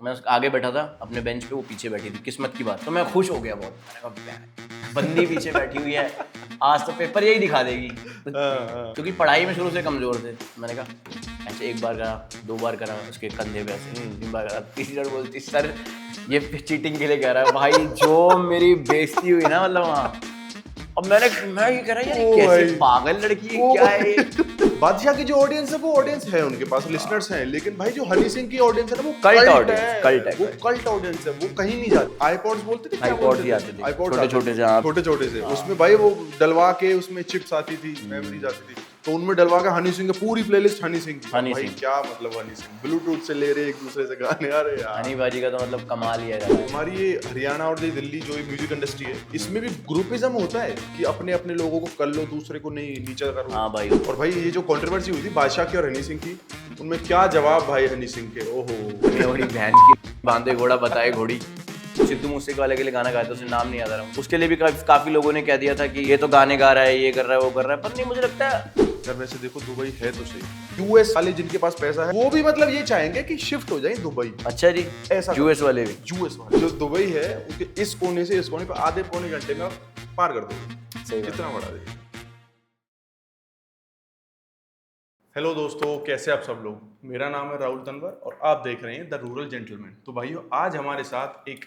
मैं उसके आगे बैठा था अपने बेंच पे, वो पीछे बैठी थी। किस्मत की बात, तो मैं खुश हो गया बहुत। मैंने कहा बंदी पीछे बैठी हुई है, आज तो पेपर यही दिखा देगी। क्योंकि पढ़ाई में शुरू से कमजोर थे। मैंने कहा ऐसे एक बार करा, 2 बार करा, उसके कंधे पे ऐसे 3 बार करा, तीसरी बार बोलती सर ये चीटिंग के लिए कह रहा है। भाई जो मेरी बेइज्जती हुई ना, मतलब वहाँ। अब मैं ये कह रहा यार ये कैसे पागल लड़की है, क्या है ये? बादशाह की जो ऑडियंस है वो ऑडियंस है, उनके पास लिसनर्स हैं, लेकिन भाई जो हनी सिंह की ऑडियंस है ना वो कल्ट है, ऑडियंस, वो कल्ट ऑडियंस है, वो कहीं नहीं जाती। आईपॉड्स बोलते थे, क्या आईपॉड्स बोलते भी थे? आते थे, आईपॉड्स छोटे-छोटे से। उसमें भाई वो डलवा के उसमें चिप्स आती थी, मेमोरीज आती थी, तो उनमें डलवा के हनी सिंह की पूरी प्लेलिस्ट हनी सिंह की। भाई क्या मतलब हनी सिंह ब्लूटूथ से ले रहे एक दूसरे से गाने। अरे यार हनी बाजी का तो मतलब कमाल ही है। हमारी ये हरियाणा और ये दिल्ली जो म्यूजिक इंडस्ट्री है, इसमें भी ग्रुपिज्म होता है कि अपने अपने लोगों को कर लो, दूसरे को नहीं नीचा करो। हाँ भाई। और भाई ये जो कंट्रोवर्सी हुई थी बादशाह की और हनी सिंह की, उनमें क्या जवाब भाई हनी सिंह के। ओहो बड़ी बहन की बांधे घोड़ा बताए घोड़ी। सिद्धू मूसे वाले के लिए गाना गाया था, उसने नाम नहीं याद आ रहा, उसके लिए भी काफी लोगों ने कह दिया था कि ये तो गाने गा रहा है, ये कर रहा है, वो कर रहा है। पर नहीं, मुझे लगता है अगर वैसे देखो दुबई है तो सही। यूएस वाले जिनके पास पैसा है वो भी मतलब ये चाहेंगे कि शिफ्ट हो जाए दुबई। अच्छा जी, ऐसा यूएस वाले भी। यूएस वाले जो दुबई है उसके इस कोने से इस कोने पर आधे पौने घंटे में पार कर दो, इतना बड़ा देश। हेलो दोस्तों, कैसे आप सब लोग। मेरा नाम है राहुल तनवर और आप देख रहे हैं द रूरल जेंटलमैन। तो भाइयों, आज हमारे साथ एक,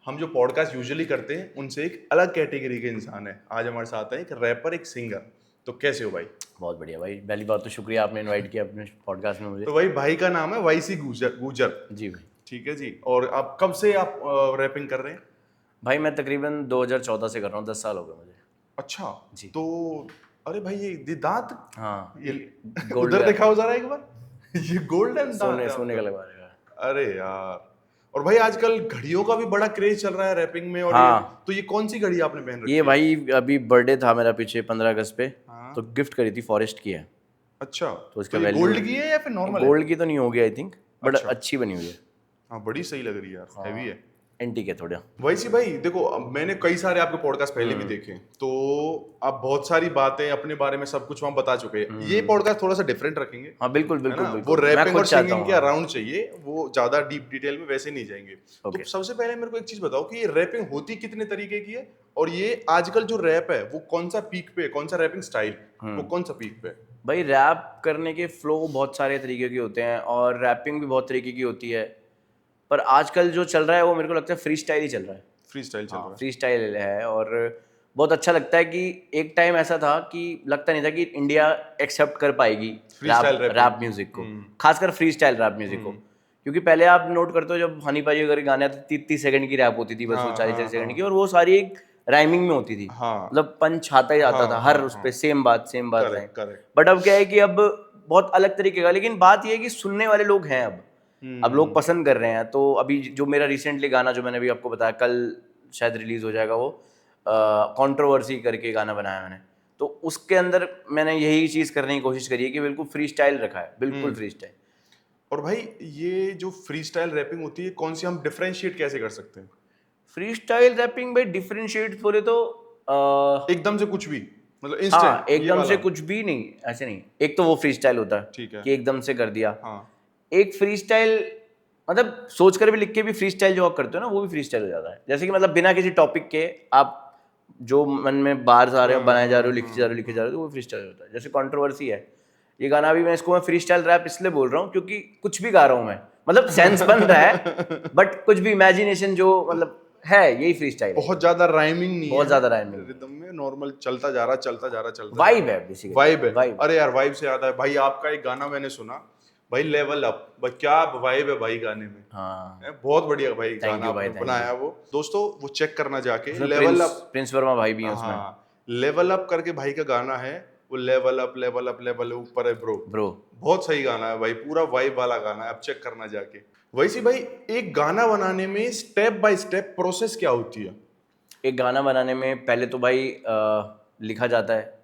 हम जो पॉडकास्ट यूजुअली करते हैं उनसे एक अलग कैटेगरी के इंसान है। आज हमारे साथ है एक रैपर, एक सिंगर। तो कैसे हो भाई? बहुत बढ़िया भाई, पहली बात तो शुक्रिया आपने इनवाइट किया अपने पॉडकास्ट में मुझे। तो भाई का नाम है वाईसी गुजर। जी भाई। ठीक है जी। और आप कब से आप रैपिंग कर रहे हैं? भाई मैं तकरीबन 2014 से कर रहा हूँ, 10 साल हो गए मुझे। अच्छा जी। तो अरे भाई ये दांत, हाँ, ये गोल्ड उधर दिखाओ जरा एक बार। ये गोल्डन दांत है सोने का आपका। लगवा रहेगा। अरे यार, और भाई आजकल घड़ियों का भी बड़ा क्रेज चल रहा है रैपिंग में। और हाँ। तो ये कौन सी घड़ी आपने पहन रखी ये है? भाई अभी बर्थडे था मेरा पीछे 15 अगस्त पे, हाँ। तो गिफ्ट करी थी, फॉरेस्ट की है। अच्छा, तो इसका ये वैल्यू गोल्ड की है या फिर नॉर्मल है? गोल्ड की तो नहीं होगी आई थिंक, बट अच्छा। अच्छी बनी हुई है। हाँ, बड़ी सही लग रही है यार, हैवी है। एंटीक है थोड़ा। वैसे भाई देखो, अब मैंने कई सारे आपके पॉडकास्ट पहले भी देखे, तो आप बहुत सारी बातें अपने बारे में सब कुछ वहां बता चुके हैं। ये पॉडकास्ट थोड़ा सा डिफरेंट रखेंगे। हाँ बिल्कुल है बिल्कुल ना? बिल्कुल, वो मैं रैपिंग खुद और चाहता सिंगिंग हूँ। के अराउंड चाहिए, वो ज्यादा डीप डिटेल में वैसे नहीं जाएंगे। तो Okay. सबसे पहले मेरे को एक चीज बताओ कि ये रैपिंग होती कितने तरीके की है, और ये आजकल जो रैप है वो कौन सा पीक पे है, कौन सा रैपिंग स्टाइल वो कौन सा पीक पे है? भाई रैप करने के फ्लो बहुत सारे तरीके के होते हैं और रैपिंग भी बहुत तरीके की होती है, पर आजकल जो चल रहा है वो मेरे को लगता है फ्री स्टाइल ही चल रहा है। फ्री स्टाइल चल रहा है। फ्री स्टाइल है, और बहुत अच्छा लगता है कि एक टाइम ऐसा था कि लगता नहीं था कि इंडिया एक्सेप्ट कर पाएगी Freestyle rapping। रैप म्यूजिक को, खासकर फ्री स्टाइल रैप म्यूजिक को। क्योंकि पहले आप नोट करते हो जब हनी पाजी अगर गाने आते 30 सेकंड की रैप होती थी बस, वो 40 सेकंड की, और वो सारी एक राइमिंग में होती थी। हाँ। मतलब पंच आता ही आता था हर उस पे, सेम बात राइम। बट अब क्या है कि अब बहुत अलग तरीके का, लेकिन बात ये है कि सुनने वाले लोग हैं अब लोग पसंद कर रहे हैं। तो अभी जो मेरा रिसेंटली गाना जो मैंने अभी आपको बताया, कल शायद रिलीज हो जाएगा, वो कंट्रोवर्सी करके गाना बनाया मैंने। तो उसके अंदर मैंने यही चीज़ करने की कोशिश करी है कि बिल्कुल फ्री स्टाइल रखा है, बिल्कुल फ्री स्टाइल। और भाई ये जो फ्री स्टाइल रैपिंग होती है, कौन सी हम डिफरेंशिएट कैसे कर सकते हैं? फ्री स्टाइल रैपिंग भाई डिफरेंशिएट बोले तो एकदम से कुछ भी, मतलब हाँ, इंस्टेंट एकदम से कुछ भी नहीं, ऐसे नहीं। एक तो वो फ्री स्टाइल होता है, ठीक है, कि एकदम से कर दिया। हाँ। एक फ्री स्टाइल मतलब सोच कर भी लिख के भी फ्री स्टाइल जो आप करते हो ना, वो भी फ्री स्टाइल हो जाता है। जैसे कि मतलब बिना किसी टॉपिक के आप जो मन में बाहर आ रहे हो, बनाए जा रहे हो, लिखे जा रहे हो, तो वो फ्री स्टाइल होता है। जैसे कंट्रोवर्सी है ये गाना भी, मैं इसको फ्री स्टाइल रैप इसलिए बोल रहा हूँ क्योंकि कुछ भी गा रहा हूँ मैं, मतलब सेंस बन रहा है बट कुछ भी इमेजिनेशन जो मतलब है, यही फ्री स्टाइल। बहुत ज्यादा राइमिंग नहीं है, बहुत ज्यादा राइमिंग, रिदम में नॉर्मल चलता जा रहा वाइब है बेसिकली, वाइब है। वाइब। अरे यार, वाइब से याद है भाई, आपका एक गाना मैंने सुना भाई, लेवल अप, भाई क्या वाइब है भाई गाने में। हाँ, बहुत बढ़िया भाई Thank गाना you भाई, आपने thank बनाया। वो दोस्तों वो चेक करना जाके, उसमें लेवल अप। प्रिंस वर्मा भाई भी हैं उसमें। हाँ, लेवल अप करके भाई का गाना है वो, level up level up level ऊपर है ब्रो। बहुत सही गाना है भाई, पूरा वाइब वाला गाना है, आप चेक करना जाके। वैसे भाई एक गाना बनाने में स्टेप बाय स्टेप प्रोसेस क्या होती है? एक गाना बनाने में पहले तो भाई लिखा जाता है।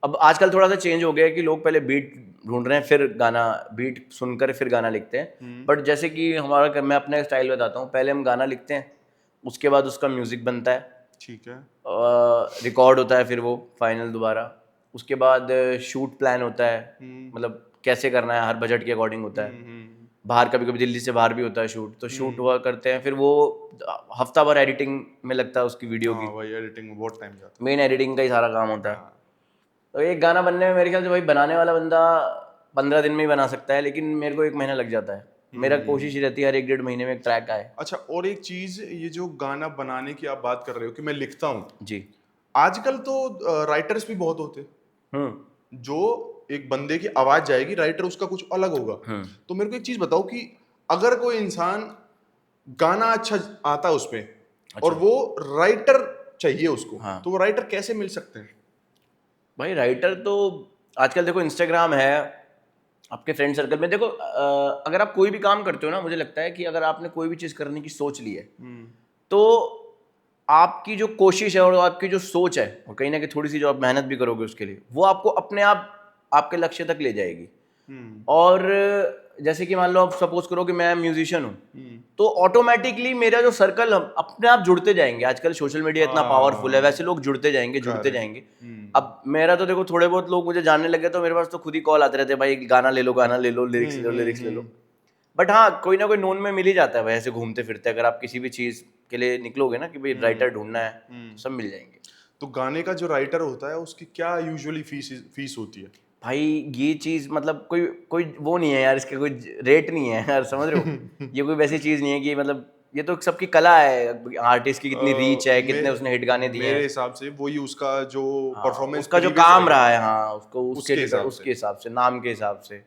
अब आजकल थोड़ा सा चेंज हो गया है कि लोग पहले बीट ढूंढ रहे हैं, फिर गाना, बीट सुनकर फिर गाना लिखते हैं। बट जैसे कि हमारा, मैं अपना स्टाइल बताता हूँ, पहले हम गाना लिखते हैं, उसके बाद उसका म्यूजिक बनता है, ठीक है, रिकॉर्ड होता है, फिर वो फाइनल दोबारा, उसके बाद शूट प्लान होता है, मतलब कैसे करना है, हर बजट के अकॉर्डिंग होता है। बाहर कभी कभी दिल्ली से बाहर भी होता है शूट, तो शूट हुआ करते हैं, फिर वो हफ्ता भर एडिटिंग में लगता है उसकी वीडियो की, हाँ भाई एडिटिंग में बहुत टाइम जाता मेन एडिटिंग का ही सारा काम होता है। है। तो एक गाना बनने में मेरे ख्याल से भाई बनाने वाला बंदा 15 दिन में ही बना सकता है, लेकिन मेरे को 1 महीना लग जाता है। मेरा कोशिश ही रहती है हर 1-1.5 महीने में एक ट्रैक आए। अच्छा, और एक चीज, ये जो गाना बनाने की आप बात कर रहे हो कि मैं लिखता हूँ, जी। आजकल तो राइटर्स भी बहुत होते हैं, हम्म जो एक बंदे की आवाज जाएगी, राइटर उसका कुछ अलग होगा। तो मेरे को एक चीज बताओ कि अगर कोई इंसान गाना अच्छा आता है उसमें और वो राइटर चाहिए उसको, हाँ। तो वो राइटर कैसे मिल सकते हैं? भाई राइटर तो आजकल देखो इंस्टाग्राम है, आपके फ्रेंड सर्कल में देखो, अगर आप कोई भी काम करते हो ना, मुझे लगता है कि अगर आपने कोई भी चीज़ करने की सोच ली है, तो आपकी जो कोशिश है और आपकी जो सोच है, और कहीं ना कहीं थोड़ी सी जो आप मेहनत भी करोगे उसके लिए, वो आपको अपने आप आपके लक्ष्य तक ले जाएगी। और जैसे कि मान लो आप सपोज करो कि मैं म्यूजिशियन हूँ, तो ऑटोमेटिकली मेरा जो सर्कल अपने आप जुड़ते जाएंगे। आजकल सोशल मीडिया इतना पावरफुल है, वैसे लोग जुड़ते जाएंगे जुड़ते जाएंगे। अब मेरा तो देखो थोड़े बहुत लोग मुझे जानने लगे तो मेरे पास तो खुद ही कॉल आते रहते हैं, भाई गाना ले लो, गाना ले लो, लिरिक्स ले लो, लिरिक्स ले लो। बट हाँ, कोई ना कोई नोन में मिल ही जाता है भाई, ऐसे घूमते फिरते। अगर आप किसी भी चीज़ के लिए निकलोगे ना कि भाई राइटर ढूंढना है, तो सब मिल जाएंगे। तो गाने का जो राइटर होता है उसकी क्या यूजुअली फीस होती है? भाई ये चीज़ मतलब कोई कोई वो नहीं है यार, इसका कोई रेट नहीं है यार, समझ रहे हो? ये कोई वैसी चीज़ नहीं है कि मतलब, ये तो सबकी कला है, आर्टिस्ट की कितनी रीच है, कितने उसने हिट गाने दिए मेरे हैं। हिसाब से वही उसका जो हाँ, परफॉर्मेंस उसका जो काम रहा है, हाँ, उसको उसके हिसाब से, नाम के हिसाब से,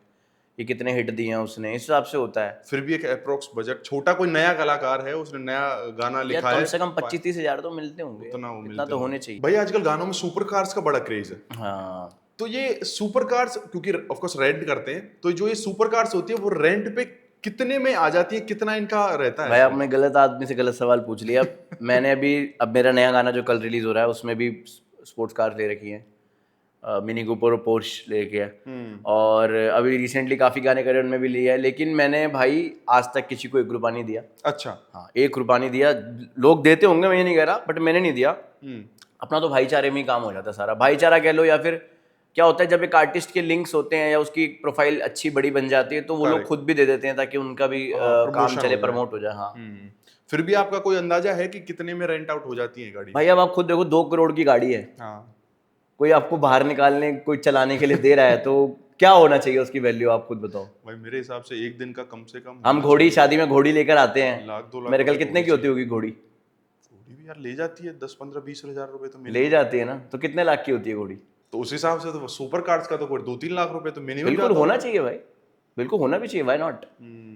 ये कितने हिट दिए हैं उसने, इस हिसाब से होता है। फिर भी एक अप्रोक्स बजट, छोटा कोई नया कलाकार है, उसने नया गाना यार लिखा कम है, से कम 25-30 हज़ार तो मिलते होंगे, उतना वो इतना मिलते तो हैं। होने चाहिए। भाई आजकल गानों में सुपर कार्स का बड़ा क्रेज है, हाँ तो ये सुपर कार्स क्योंकि ऑफ कोर्स रेंट करते हैं, तो जो ये सुपर कार्स होती है वो रेंट पे कितने में आ जाती है, कितना इनका रहता भाई, है? आपने गलत आदमी से गलत सवाल पूछ लिया। मैंने अभी, अब मेरा नया गाना जो कल रिलीज हो रहा है उसमें भी स्पोर्ट्स कार ले रखी है, मिनी कूपर और पोर्श लेके है। और अभी रिसेंटली काफ़ी गाने करे उनमें भी लिया है, लेकिन मैंने भाई आज तक किसी को 1 रुपया नहीं दिया। अच्छा। हाँ, 1 रुपया नहीं दिया। लोग देते होंगे, मैं ये नहीं कह रहा, बट मैंने नहीं दिया। हम्म। अपना तो भाईचारे में ही काम हो जाता है सारा। भाईचारा कह लो, या फिर क्या होता है जब एक आर्टिस्ट के लिंक्स होते हैं या उसकी प्रोफाइल अच्छी बड़ी बन जाती है, तो वो लोग Correct. खुद भी दे देते हैं ताकि उनका भी काम promotion चले, हो जाए। प्रमोट हो जाए। हाँ फिर भी आपका कोई अंदाजा है कि कितने में रेंट आउट हो जाती है गाड़ी? भाई, अब आप खुद देखो, 2 करोड़ की गाड़ी है, हाँ कोई आपको बाहर निकालने, कोई चलाने के लिए दे रहा है, तो क्या होना चाहिए उसकी वैल्यू, आप खुद बताओ। भाई, मेरे हिसाब से एक दिन का कम से कम हम होना घोड़ी चाहिए। शादी में घोड़ी लेकर आते हैं, 1-2 लाख मेरे ख्याल रुपए तो कितने की होने होती होगी घोड़ी? घोड़ी भी यार ले जाती है 10-15-20 हजार रुपए तो ले मिनिमम। जाती है ना, तो कितने लाख की होती है घोड़ी? तो उस हिसाब से तो सुपर कार्स का तो कोई 2-3 लाख रुपए तो मिनिमम बिल्कुल जाता होना होगा। चाहिए भाई, बिल्कुल होना भी चाहिए, वाई नॉट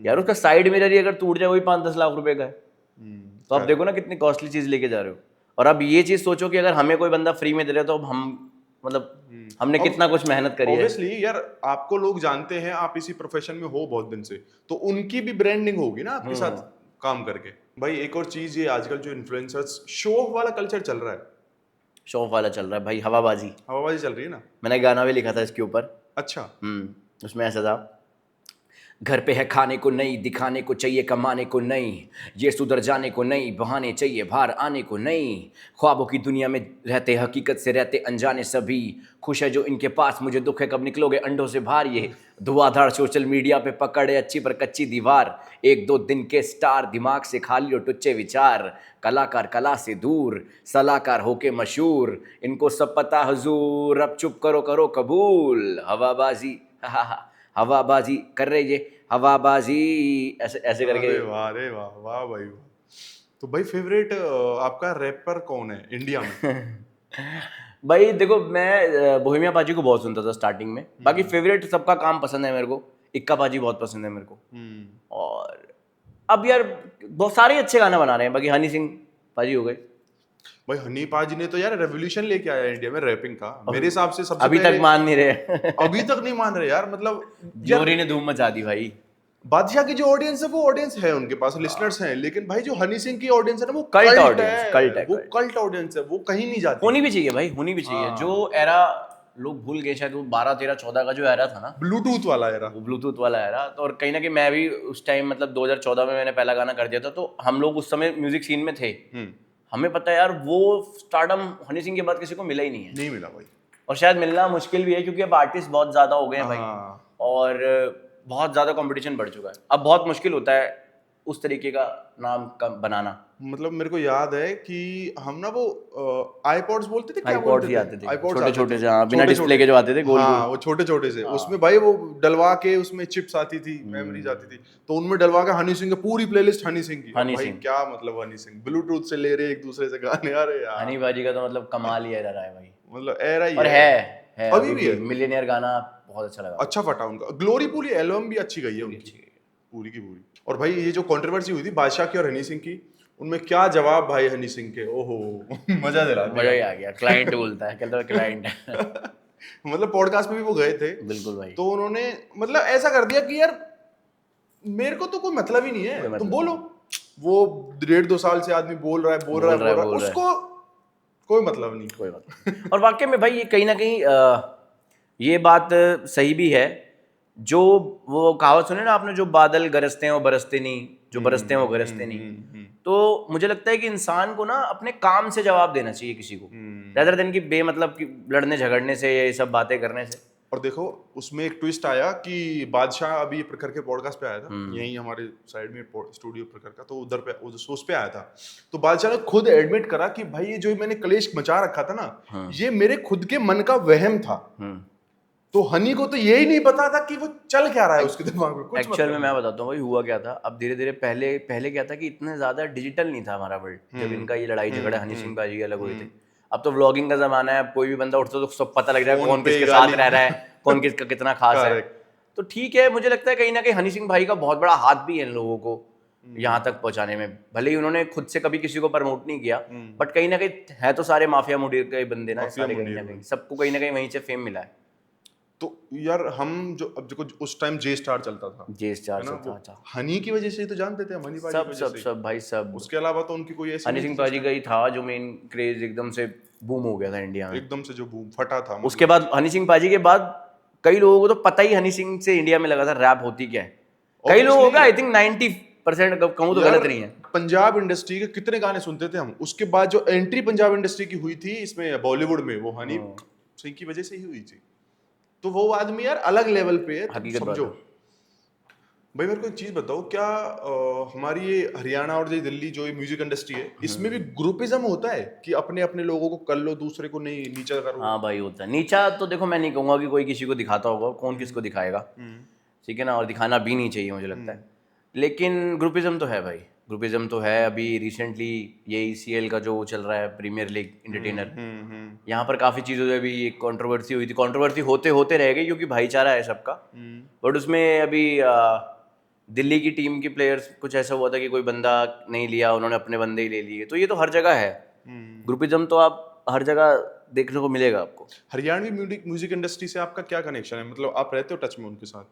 यार। उसका साइड मिरर ही अगर टूट जाए वही 5-10 लाख रुपए का है, तो आप देखो ना कितनी कॉस्टली चीज लेके जा रहे हो। और अब ये चीज सोचो कि अगर हमें कोई बंदा फ्री में दे रहा है, तो अब हम मतलब हमने कितना कुछ मेहनत करी है। ऑब्वियसली यार, आपको लोग जानते हैं, आप इसी प्रोफेशन में हो बहुत दिन से, तो उनकी भी ब्रांडिंग होगी ना आपके साथ काम करके। भाई एक और चीज, ये आजकल जो इन्फ्लुएंसर्स शो ऑफ वाला कल्चर चल रहा है, शो ऑफ वाला चल रहा है भाई, हवाबाजी। हवाबाजी चल रही है ना। मैंने गाना भी लिखा था इसके ऊपर। अच्छा। उसमें ऐसा था, घर पे है खाने को नहीं, दिखाने को चाहिए कमाने को नहीं, ये सुधर जाने को नहीं, बहाने चाहिए बाहर आने को नहीं, ख्वाबों की दुनिया में रहते हकीकत से रहते अनजाने सभी, खुश है जो इनके पास, मुझे दुख है कब निकलोगे अंडों से बाहर, ये धुआंधार सोशल मीडिया पे पकड़े अच्छी पर कच्ची दीवार, 1-2 दिन के स्टार, दिमाग से खाली और टुच्चे विचार, कलाकार कला से दूर, सलाहकार होके मशहूर, इनको सब पता हुजूर, अब चुप करो करो कबूल, हवाबाजी हवाबाजी कर रहे ये हवाबाजी, ऐसे ऐसे करके। अरे वाह, अरे वाह, वाह भाई वाह। तो भाई फेवरेट आपका रैपर कौन है इंडिया में? भाई देखो, मैं बोहेमिया पाजी को बहुत सुनता था स्टार्टिंग में। बाकी फेवरेट सबका काम पसंद है मेरे को, इक्का पाजी बहुत पसंद है मेरे को। और अब यार बहुत सारे अच्छे गाना बना रहे हैं। बाकी हनी सिंह पाजी हो गए। भाई हनी पाजी ने तो यार रेवोल्यूशन लेके आया इंडिया में रैपिंग का, मेरे हिसाब से सबसे अभी तक मान नहीं रहे। अभी तक नहीं मान रहे यार, मतलब जोरी ने धूम मचा दी भाई। बादशाह की जो ऑडियंस है वो ऑडियंस है, उनके पास लिसनर्स हैं, लेकिन भाई जो हनी सिंह की ऑडियंस है ना, वो Cult कल्ट audience, है, cult है, वो cult। कल्ट ऑडियंस है, वो कहीं नहीं जाती। होनी भी चाहिए भाई, होनी भी चाहिए। जो एरा लोग भूल गए शायद, वो 12-13-14 का जो एरा था ना, ब्लूटूथ वाला एरा। वो ब्लूटूथ वाला एरा। तो और कहीं ना कहीं मैं भी उस टाइम, मतलब 2014 में मैंने पहला गाना कर दिया था, तो हम लोग उस समय म्यूजिक सीन में थे। हमें पता है यार, वो स्टारडम हनी सिंह के बाद किसी को मिला ही नहीं है, नहीं मिला भाई। और शायद मिलना मुश्किल भी है, क्योंकि अब आर्टिस्ट बहुत ज्यादा हो गए हैं भाई। और बहुत ज़्यादा कंपटीशन बढ़ चुका है, अब बहुत मुश्किल होता है उस तरीके का नाम का बनाना। मतलब मेरे को याद है कि हम ना वो आईपॉड्स बोलते थे, क्या iPods बोलते ही थे, आते थे, आईपॉड्स छोटे आते छोटे थे, से, हाँ, बिना छोटे डिस्प्ले के छोटे, जो आते थे, गोल हाँ गोल। वो छोटे छोटे से, हाँ। उसमें भाई वो डलवा के उसमें चिप्स आती थी, मेमोरीज आती थी, तो उनमें डलवा के हनी सिंह की पूरी प्लेलिस्ट हनी सिंह की। हनी अब भाई सिंह। क्या मतलब हनी सिंह ब्लूटूथ से ले रहे एक दूसरे से गाने, अरे यार हनी बाजी का तो मतलब कमाल ही रहा है भाई, मतलब एरा ही और है अभी भी है। मिलियनेयर गाना बहुत अच्छा लगा, अच्छा फटा उनका, ग्लोरी पूरी एल्बम भी अच्छी गई है पूरी उनकी, अच्छी गई। पूरी की पूरी। और भाई ये जो कंट्रोवर्सी हुई थी बादशाह की और हनी सिंह की, उनमें क्या जवाब भाई हनी सिंह के, ओहो मजा दिला दिया। मजा ही आ गया, क्लाइंट बोलता है, कहता है क्लाइंट। मतलब पॉडकास्ट में भी वो गए थे, बिल्कुल भाई, तो उन्होंने मतलब ऐसा कर दिया कि यार मेरे को तो कोई मतलब ही नहीं कोई है, मतलब तुम बोलो। वो 1.5-2 साल से आदमी बोल रहा है बोल रहा है बोल रहा है, उसको कोई मतलब नहीं। कोई बात नहीं। और वाकई में भाई ये कहीं ना कहीं ये बात सही भी है, जो वो कहावत सुने ना आपने, जो बादल गरजते हैं वो बरसते नहीं, जो बरसते हैं वो गरजते नहीं। तो मुझे लगता है कि इंसान को ना अपने काम से जवाब देना चाहिए किसी को, rather than कि बेमतलब की लड़ने झगड़ने से, ये सब बातें करने से। और देखो उसमें एक ट्विस्ट आया कि बादशाह अभी प्रखर के पॉडकास्ट पे आया था, यहीं हमारे साइड में स्टूडियो प्रखर का, तो उधर पे उस पे आया था, तो बादशाह ने खुद एडमिट करा कि भाई ये जो मैंने कलेश मचा रखा था ना, ये मेरे खुद के मन का वहम था। तो हनी को तो यही नहीं पता था कि वो चल क्या रहा है उसके दिमाग में, कुछ एक्चुअल में मतलब मैं बताता हूँ भाई हुआ क्या था। अब धीरे धीरे पहले पहले क्या था कि इतने ज्यादा डिजिटल नहीं था हमारा वर्ल्ड, जब इनका ये लड़ाई झगड़ा हनी सिंह बाजी अलग हुए थे। अब तो व्लॉगिंग का जमाना है, अब कोई भी बंदा उठता तो सब पता लग रहा है फोन कौन पे किसके गाली। साथ रह रहा है, कौन किसका कितना खास है। Correct. तो ठीक है, मुझे लगता है कहीं ना कहीं हनी सिंह भाई का बहुत बड़ा हाथ भी है इन लोगों को यहाँ तक पहुंचाने में। भले ही उन्होंने खुद से कभी किसी को प्रमोट नहीं किया, बट कहीं ना कहीं है तो सारे माफिया मुंडेर के बंदे ना, माफिया सारे कहीं मुंडेर ना कहीं सबको कहीं ना कहीं वहीं से फेम मिला है। तो यार हम जो अब देखो उस टाइम जे स्टार चलता था, जे स्टार है ना, चलता वो था, हनी की वजह से ही तो जानते थे हम, हनी बाजी की सब वजह सब से। सब भाई सब। उसके अलावा तो उनकी कोई ऐसी हनी नहीं सिंह थी पाजी जिस का ही था जो मेन क्रेज एकदम से बूम हो गया था इंडिया time में। एकदम से जो बूम फटा था, उसके बाद हनी सिंह पाजी के बाद कई लोगों को तो पता ही हनी सिंह से इंडिया में लगा था रैप होती क्या है। कई लोगों का आई थिंक 90% कहूँ तो यार गलत नहीं है। पंजाब इंडस्ट्री के कितने गाने सुनते थे हम, उसके बाद जो एंट्री पंजाब इंडस्ट्री की हुई थी इसमें बॉलीवुड में, वो हनी सिंह की वजह से ही हुई थी। तो वो आदमी यार अलग लेवल पे है, तुम हकीकत बात समझो। है। भाई मेरे को एक चीज बताओ, क्या हमारी ये हरियाणा और ये दिल्ली जो ये म्यूजिक इंडस्ट्री है, इसमें भी ग्रुपिज्म होता है कि अपने अपने लोगों को कर लो, दूसरे को नहीं नीचा करो? हाँ भाई होता है नीचा, तो देखो मैं नहीं कहूँगा कि कोई किसी को दिखाता होगा, कौन किसको दिखाएगा, ठीक है ना, और दिखाना भी नहीं चाहिए मुझे लगता है। लेकिन ग्रुपिज्म तो है भाई, ग्रुपिज्म तो है। अभी रिसेंटली ये ECL का जो चल रहा है, प्रीमियर लीग इंटरटेनर, यहाँ पर काफ़ी चीज़ों में अभी एक कंट्रोवर्सी हुई थी। कंट्रोवर्सी होते होते रह गई क्योंकि भाईचारा है सबका, बट उसमें अभी दिल्ली की टीम के प्लेयर्स कुछ ऐसा हुआ था कि कोई बंदा नहीं लिया, उन्होंने अपने बंदे ही ले लिए। तो ये तो हर जगह है, ग्रुपिज्म तो आप हर जगह देखने को मिलेगा आपको। हरियाणवी म्यूजिक इंडस्ट्री से आपका क्या कनेक्शन है, मतलब आप रहते हो टच में उनके साथ?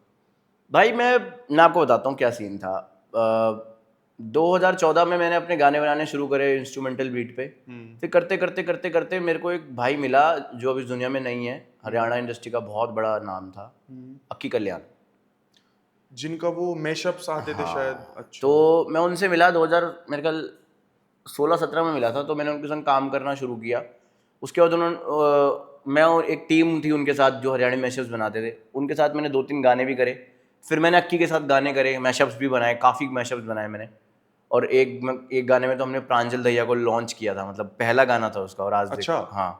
भाई मैं आपको बताता हूँ क्या सीन था। 2014 में मैंने अपने गाने बनाने शुरू करे इंस्ट्रूमेंटल बीट पे। फिर करते करते करते करते मेरे को एक भाई मिला जो अभी इस दुनिया में नहीं है, हरियाणा इंडस्ट्री का बहुत बड़ा नाम था, अक्की कल्याण, जिनका वो मैशअप्स आते थे शायद। अच्छा। तो मैं उनसे मिला 2000 मेरे ख्याल 16-17 में मिला था। तो मैंने उनके संग काम करना शुरू किया। उसके बाद मैं और एक टीम थी उनके साथ जो हरियाणवी मैशअप्स बनाते थे, उनके साथ मैंने 2-3 गाने भी करे। फिर मैंने अक्की के साथ गाने करे, मैशअप्स भी बनाए, काफ़ी मैशअप्स बनाए मैंने। और एक गाने में तो हमने प्रांजल दहिया को लॉन्च किया था, मतलब पहला गाना था उसका। और आज अच्छा। हाँ,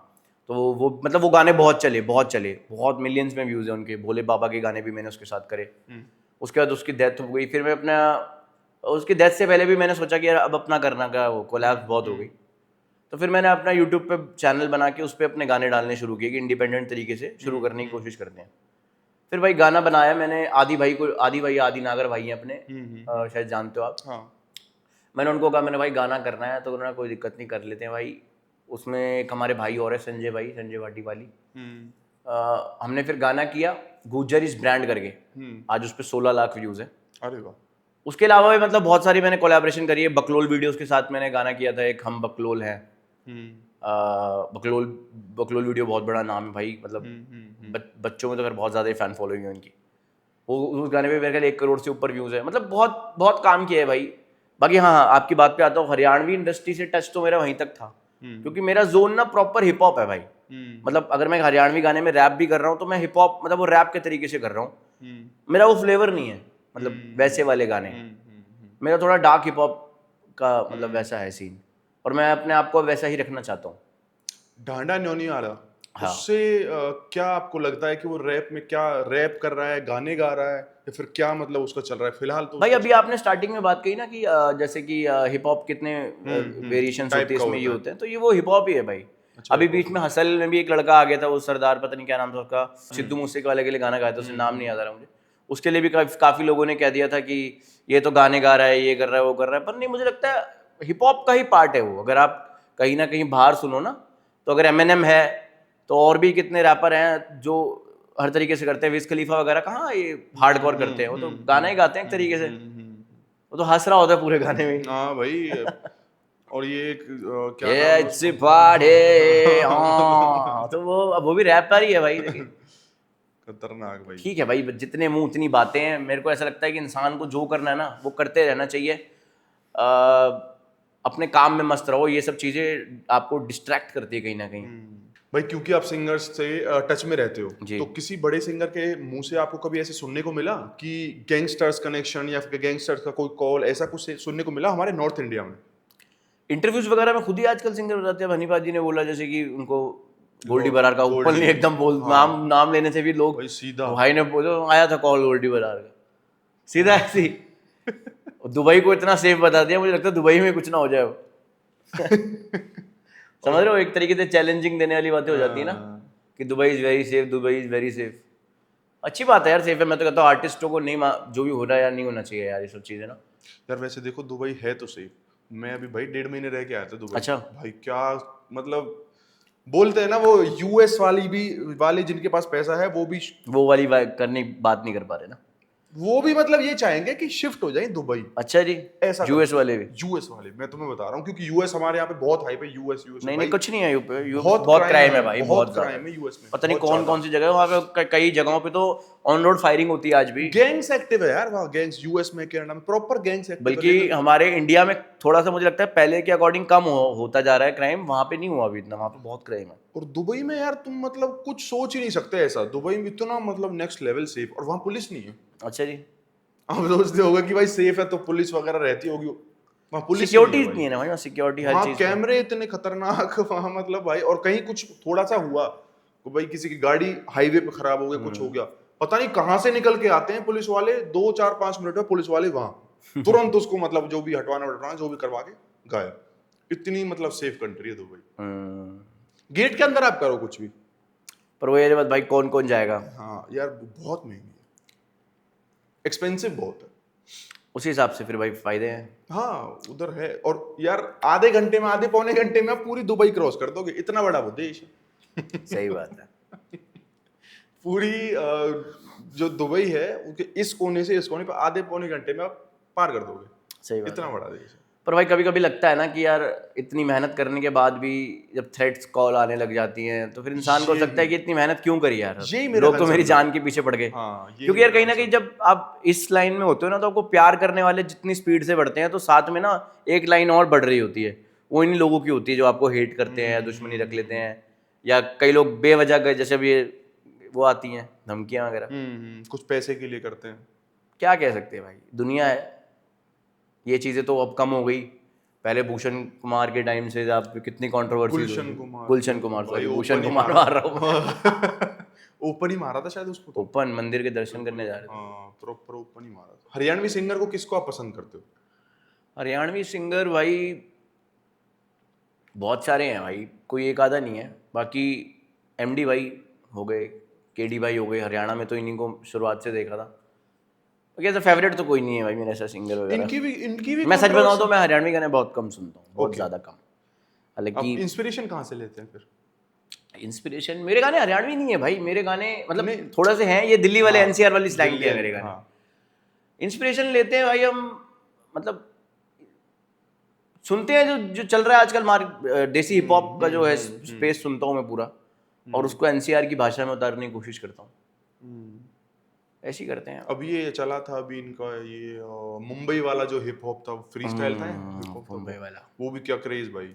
तो वो मतलब वो गाने बहुत चले, बहुत मिलियंस में व्यूज़ है उनके। भोले बाबा के गाने भी मैंने उसके साथ करे। उसके बाद उसकी डेथ हो गई। फिर मैं अपना, उसकी डेथ से पहले भी मैंने सोचा कि यार अब अपना करना का, वो कोलैब्स बहुत हो गई। तो फिर मैंने अपना यूट्यूब पे चैनल बना के उस पर अपने गाने डालने शुरू किए कि इंडिपेंडेंट तरीके से शुरू करने की कोशिश करते हैं। फिर भाई गाना बनाया मैंने आदि भाई को, आदि नागर भाई हैं अपने, शायद जानते हो आप। हाँ। मैंने उनको कहा, मैंने भाई गाना करना है, तो उन्होंने कोई दिक्कत नहीं, कर लेते हैं भाई। उसमें एक हमारे भाई और है संजय भाई, संजय वाटी वाली। हमने फिर गाना किया गुजर इस ब्रांड करके, आज उस पर 16 लाख व्यूज़ है। अरे वाह। उसके अलावा भी मतलब बहुत सारी मैंने कोलैबोरेशन करी है। बकलोल वीडियोस के साथ मैंने गाना किया था एक, हम बकलोल हैं। बकलोल वीडियो बहुत बड़ा नाम है भाई, मतलब बच्चों में तो फिर बहुत ज़्यादा फैन फॉलोइंग है उनकी। वो उस गाने पे मेरे ख्याल 1 करोड़ से ऊपर व्यूज़ है। मतलब बहुत बहुत काम किया है भाई। बाकी हाँ, आपकी बात पे आता हूँ, हरियाणवी इंडस्ट्री से टच तो मेरा वहीं तक था। क्योंकि मेरा जोन ना प्रॉपर हिप हॉप है भाई। मतलब अगर मैं हरियाणवी गाने में रैप भी कर रहा हूँ तो मैं हिप हॉप मतलब वो रैप के तरीके से कर रहा हूँ, मेरा वो फ्लेवर नहीं है मतलब वैसे वाले गाने। मेरा थोड़ा डार्क हिप हॉप का मतलब वैसा है सीन, और मैं अपने आप को वैसा ही रखना चाहता हूँ। ढांडा न्योनी वाला, हाँ। उससे क्या आपको लगता है कि वो रैप में क्या रैप कर रहा है, गाने गा रहा है, या फिर क्या मतलब उसका चल रहा है फिलहाल तो भाई उसका अभी आपने स्टार्टिंग में बात कही ना कि जैसे कि हिप हॉप कितने वेरिएशंस टाइप होते हैं का इसमें, ये होता है। होते हैं, तो ये वो हिप हॉप ही है भाई। अच्छा, अभी hip बीच hop में हसल में भी एक लड़का आ गया था, वो सरदार पता नहीं क्या नाम था उसका, सिद्धू मूसे वाले के लिए गाना गाया था, उसका नाम नहीं याद आ रहा मुझे। उसके लिए भी काफी लोगों ने कह दिया था कि ये तो गाने गा रहा है, ये कर रहा है, वो कर रहा है, पर नहीं, मुझे लगता है हिप हॉप का ही पार्ट है वो। अगर आप कहीं ना कहीं बाहर सुनो ना, तो अगर एमएनएम है तो और भी कितने रैपर हैं जो हर तरीके से करते हैं। विज खलीफा वगैरह कहाँ ये हार्डकोर करते हैं, वो तो गाना ही गाते हैं एक तरीके से, वो तो हंस रहा होता है पूरे गाने में। हाँ भाई। और ये एक क्या नाम है ये उसको पाड़े हाँ, तो वो भी रैपर ही है भाई। देखिए खतरनाक भाई। ठीक है भाई, जितने मुंह उतनी बातें हैं। मेरे को ऐसा लगता है कि इंसान को जो करना है ना वो करते रहना चाहिए। अपने काम में मस्त रहो, ये सब चीजें आपको डिस्ट्रैक्ट करती है कहीं ना कहीं। भाई क्योंकि आप सिंगर्स से टच में रहते हो, जी। तो किसी बड़े सिंगर के मुंह से आपको कभी ऐसे सुनने को मिला कि गैंगस्टर्स कनेक्शन या फिर गैंगस्टर्स का कोई कॉल, ऐसा कुछ सुनने को मिला हमारे नॉर्थ इंडिया में? इंटरव्यूज वगैरह में खुद ही आजकल सिंगर बताते हैं। हनीफा जी ने बोला जैसे कि उनको गोल्डी लो बरार का ओपनली गोल्डी, एकदम बोल, हाँ नाम लेने से भी लोग, भाई सीधा। भाई ने बोला आया था कॉल गोल्डी बरार का, सीधा ऐसे ही। और दुबई को इतना सेफ बता दिया, मुझे लगता है दुबई में कुछ ना हो जाए वो। समझ रहे हो, एक तरीके से चैलेंजिंग देने वाली बातें हो जाती है ना कि Dubai is very safe, Dubai is very safe. अच्छी बात है यार, सेफ है। मैं तो कहता हूँ आर्टिस्टों को नहीं जो भी हो रहा है यार, नहीं होना चाहिए यार ये सब चीजें ना। यार वैसे देखो दुबई है तो सही। मैं अभी भाई 1.5 महीने रह के आया था दुबई। अच्छा। भाई क्या मतलब, बोलते हैं ना वो यूएस वाली भी, वाले जिनके पास पैसा है वो वाली करने की बात नहीं कर पा रहे ना। वो भी मतलब ये चाहेंगे कि शिफ्ट हो जाए दुबई। अच्छा जी। ऐसा यूएस वाले भी? यूएस वाले, मैं तुम्हें बता रहा हूँ क्योंकि यूएस हमारे यहाँ पे बहुत हाइप है। यूएस यूएस नहीं नहीं, भाई कुछ नहीं है यूपी, बहुत बहुत क्राइम क्राइम है है, भाई, बहुत बहुत ज्यादा। क्राइम है यूएस में, पता नहीं बहुत कौन ज्यादा। कौन सी जगह है वहाँ पे, कई जगहों पे तो ऑन रोड फायरिंग होती है आज भी। गैंग्स एक्टिव है यार वहाँ, गैंग्स यूएस में कनाडा में प्रॉपर गैंग्स एक्टिव है। बल्कि हमारे इंडिया में थोड़ा सा मुझे लगता है पहले के अकॉर्डिंग कम होता जा रहा है क्राइम, वहाँ पे नहीं हुआ अभी इतना, वहाँ पे बहुत क्राइम है। और दुबई में यार तुम मतलब कुछ सोच ही नहीं सकते ऐसा, दुबई में इतना मतलब नेक्स्ट लेवल सेफ, और वहाँ पुलिस नहीं है। अच्छा जी। आप सोचते होगे कि भाई सेफ है तो पुलिस वगैरह रहती होगी, वहाँ पुलिस ही नहीं सिक्योरिटी है इतनी भाई। है ना भाई, सिक्योरिटी हर वहाँ चीज का। कैमरे इतने खतरनाक वहाँ मतलब भाई, और कहीं कुछ थोड़ा सा हुआ तो भाई किसी की गाड़ी हाईवे पे खराब हो गई, कुछ हो गया, पता नहीं कहाँ से निकल के आते हैं पुलिस वाले, 2 4 5 मिनट में पुलिस वाले वहां तुरंत उसको मतलब जो भी हटवाना जो भी करवा के गायब। इतनी मतलब सेफ कंट्री है दुबई। गेट के अंदर आप करो कुछ भी। पर वो ये बात भाई, कौन कौन जाएगा? हाँ यार बहुत महंगी है, एक्सपेंसिव बहुत है। उसी हिसाब से फिर भाई फायदे हैं। हाँ उधर है, और यार आधे घंटे में, आधे पौने घंटे में आप पूरी दुबई क्रॉस कर दोगे, इतना बड़ा वो देश है। सही बात है। पूरी जो दुबई है उनके इस कोने से इस कोने पर आधे पौने घंटे में आप पार कर दोगे, सही बात इतना है। बड़ा देश है। पर भाई कभी कभी लगता है ना कि यार इतनी मेहनत करने के बाद भी जब थ्रेट्स कॉल आने लग जाती हैं तो फिर इंसान को हो सकता है कि इतनी मेहनत क्यों करी यार, यही मेरा लोग तो मेरी concern था। जान के पीछे पड़ गए। हाँ, यही क्योंकि यार मेरा कहीं ना कहीं जब आप इस लाइन में होते हो ना, तो आपको प्यार करने वाले जितनी स्पीड से बढ़ते हैं, तो साथ में ना एक लाइन और बढ़ रही होती है, वो इन लोगों की होती है जो आपको हेट करते हैं या दुश्मनी रख लेते हैं, या कई लोग बेवजह जैसे अभी वो आती हैं धमकियां वगैरह। कुछ पैसे के लिए करते हैं। क्या कह सकते हैं भाई, दुनिया है। ये चीज़ें तो अब कम हो गई। पहले भूषण कुमार के टाइम से आप कितनी कंट्रोवर्सी गुलशन कुमार, गुलशन कुमार, भाई सॉरी भूषण ओपन ही कुमार मार रहा हूँ। ओपन ही मारा था शायद उसको तो। ओपन मंदिर के दर्शन करने जा रहे थे। हाँ प्रॉपर ओपन ही मारा था। हरियाणवी सिंगर को किसको आप पसंद करते हो? हरियाणवी सिंगर भाई बहुत सारे हैं भाई, कोई एक आधा नहीं है। बाकी एमडी भाई हो गए, केडी भाई हो गए, हरियाणा में तो इन्हीं को शुरुआत से देखा था। बाकी ऐसा फेवरेट तो कोई नहीं है भाई मेरा, ऐसा सिंगर वगैरह। इनकी भी मैं सच बताऊं तो controversy- मैं हरियाणवी गाने बहुत कम सुनता हूँ, बहुत Okay. ज़्यादा कम। आप हालांकि इंस्पिरेशन कहाँ से लेते हैं फिर? इंस्पिरेशन, मेरे गाने हरियाणवी नहीं है भाई, मेरे गाने मतलब नहीं, थोड़े से हैं, ये दिल्ली वाले हाँ, एनसीआर वाली स्लैंग के दिल्ली हैं मेरे गाने। हाँ। इंस्पिरेशन लेते हैं भाई हम, मतलब सुनते हैं जो जो चल रहा है आजकल देसी हिप हॉप का जो है स्पेस सुनता हूँ मैं पूरा, और उसको एनसीआर की भाषा में उतारने की कोशिश करता हूँ। ऐसे ही करते हैं। अभी ये चला था अभी इनका ये मुंबई वाला जो हिप हॉप था, फ्री स्टाइल था, हिप हॉप था मुंबई वाला वो भी क्या क्रेज भाई।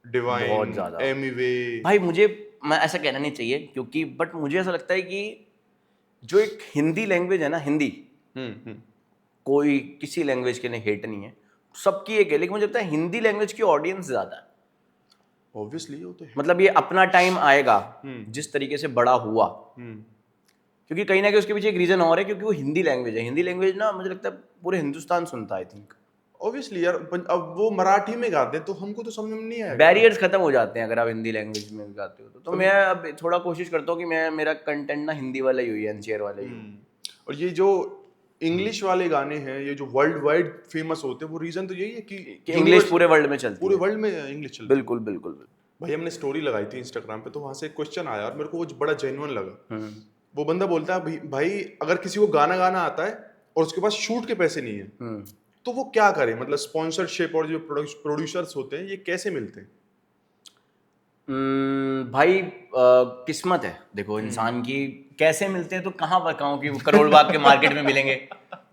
बहुत डिवाइन, ज्यादा एमिवे। भाई। मुझे, मैं ऐसा कहना नहीं चाहिए क्योंकि, बट मुझे ऐसा लगता है कि जो एक हिंदी लैंग्वेज है ना, हिंदी, हम्म। कोई किसी लैंग्वेज के लिए हेट नहीं है, सबकी एक है, लेकिन मुझे लगता है हिंदी लैंग्वेज की ऑडियंस ज्यादा है। ऑब्वियसली वो तो है। मतलब ये अपना टाइम आएगा हम्म। जिस तरीके से बड़ा हुआ, हम्म। क्योंकि कहीं ना कहीं उसके पीछे एक रीजन और है, क्योंकि वो हिंदी लैंग्वेज है। हिंदी लैंग्वेज ना मुझे लगता है पूरे हिंदुस्तान सुनता है, आई थिंक। ऑब्वियसली यार, अब वो मराठी में गाते हैं तो हमको तो समझ में नहीं आएगा। बैरियर्स खत्म हो जाते हैं अगर आप हिंदी लैंग्वेज में गाते हो तो अभी- मैं अब थोड़ा कोशिश करता हूँ कि मैं, मेरा कंटेंट ना हिंदी वाला ही हो, एनसीआर वाला ही हो। और ये जो इंग्लिश वाले गाने हैं, ये जो वर्ल्ड वाइड फेमस होते हैं, वो रीजन तो यही है कि कि इंग्लिश पूरे वर्ल्ड में चलती पूरे है। वर्ल्ड में इंग्लिश चलती है। बिल्कुल बिल्कुल बिल्कुल। भाई हमने स्टोरी लगाई थी इंस्टाग्राम पे, तो वहां से एक क्वेश्चन आया और मेरे को वो बड़ा जेन्युइन लगा। हम्म वो बंदा बोलता है, भाई अगर किसी को गाना गाना आता है और उसके पास शूट के पैसे नहीं है, हम्म तो वो क्या करे? मतलब स्पॉन्सरशिप और जो प्रोड्यूसर्स होते हैं, ये कैसे मिलते हैं? भाई किस्मत है, देखो इंसान की। कैसे मिलते हैं तो कहाँ बताऊँ कि करोड़ बाग के मार्केट में मिलेंगे,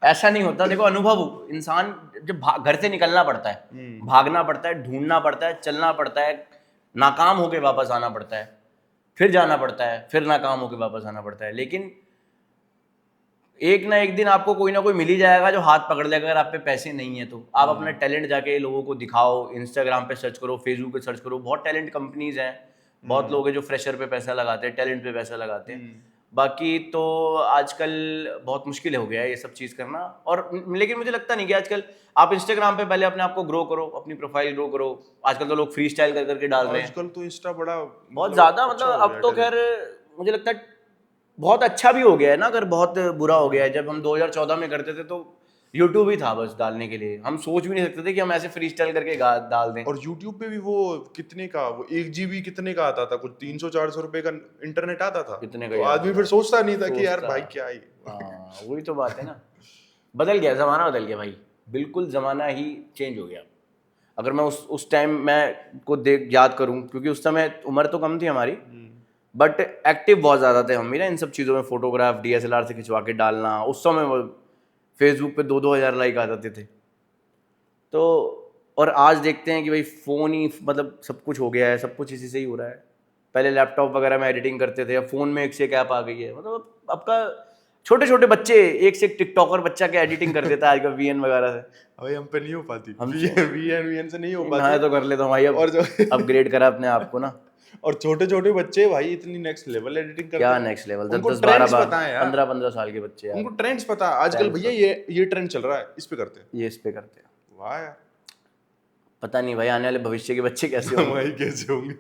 ऐसा नहीं होता। देखो अनुभव, इंसान जब घर से निकलना पड़ता है, भागना पड़ता है, ढूंढना पड़ता है, चलना पड़ता है, नाकाम होके वापस आना पड़ता है, फिर जाना पड़ता है, फिर नाकाम होके वापस आना पड़ता है, लेकिन एक ना एक दिन आपको कोई ना कोई मिल ही जाएगा जो हाथ पकड़ लेगा। अगर आप पे पैसे नहीं है तो आप अपना टैलेंट जाके लोगों को दिखाओ। इंस्टाग्राम पे सर्च करो, फेसबुक पे सर्च करो, बहुत टैलेंट कंपनीज हैं, बहुत लोग हैं जो फ्रेशर पे पैसा लगाते हैं, टैलेंट पे पैसा लगाते हैं। बाकी तो आजकल बहुत मुश्किल हो गया है ये सब चीज़ करना। और लेकिन मुझे लगता नहीं कि आजकल आप इंस्टाग्राम पे पहले अपने आप को ग्रो करो, अपनी प्रोफाइल ग्रो करो। आजकल तो लोग फ्री स्टाइल कर करके डाल रहे हैं आजकल तो इंस्टा बड़ा बहुत ज़्यादा। अच्छा मतलब हो अब गया तो talent। खैर मुझे लगता है बहुत अच्छा भी हो गया है ना, अगर बहुत बुरा हो गया है। जब हम 2014 में करते थे तो यूट्यूब ही था बस डालने के लिए, हम सोच भी नहीं सकते थे कि हम ऐसे फ्री स्टाइल करके डाल दें। और यूट्यूब पे भी वो कितने का, वो 1 GB कितने का आता था, कुछ 300-400 रुपए का इंटरनेट आता था। कितने का तो ही आता आदमी था, फिर सोचता नहीं था कि यार सोचता। भाई क्या ही। हाँ वही तो बात है ना, बदल गया ज़माना, बदल गया भाई, बिल्कुल ज़माना ही चेंज हो गया। अगर मैं उस टाइम मैं को देख याद करूं, क्योंकि उस समय उम्र तो कम थी हमारी, बट एक्टिव बहुत ज़्यादा थे हम भी ना इन सब चीज़ों में। फोटोग्राफ DSLR से खिंचवा के डालना, उस समय वो फेसबुक पे 2-2 हज़ार लाइक आ जाते थे। तो और आज देखते हैं कि भाई फ़ोन ही मतलब सब कुछ हो गया है, सब कुछ इसी से ही हो रहा है। पहले लैपटॉप वगैरह में एडिटिंग करते थे, अब फ़ोन में एक से एक ऐप आ गई है। मतलब आपका छोटे छोटे बच्चे, एक से एक टिकटॉकर बच्चा क्या एडिटिंग कर देता है आजकल VN वगैरह से। भाई हम पे नहीं हो पाती, हमसे वीएन से नहीं हो नहीं, पाती। मैं तो कर लेता हूँ भाई, अब और जो अपग्रेड करा अपने आप को ना। और छोटे छोटे बच्चे भाई इतनी नेक्स्ट लेवल एडिटिंग करते क्या हैं। नेक्स्ट लेवल, उनको 10-10 ट्रेंड्स 12 पता है यार, 15-15 साल के बच्चे यार, उनको ट्रेंड्स पता है आजकल। Trends भैया ये ट्रेंड चल रहा है, इस पे करते हैं। ये इस पे करते हैं। वाह यार। पता नहीं भाई आने वाले भविष्य के बच्चे कैसे होंगे। भाई कैसे होंगे?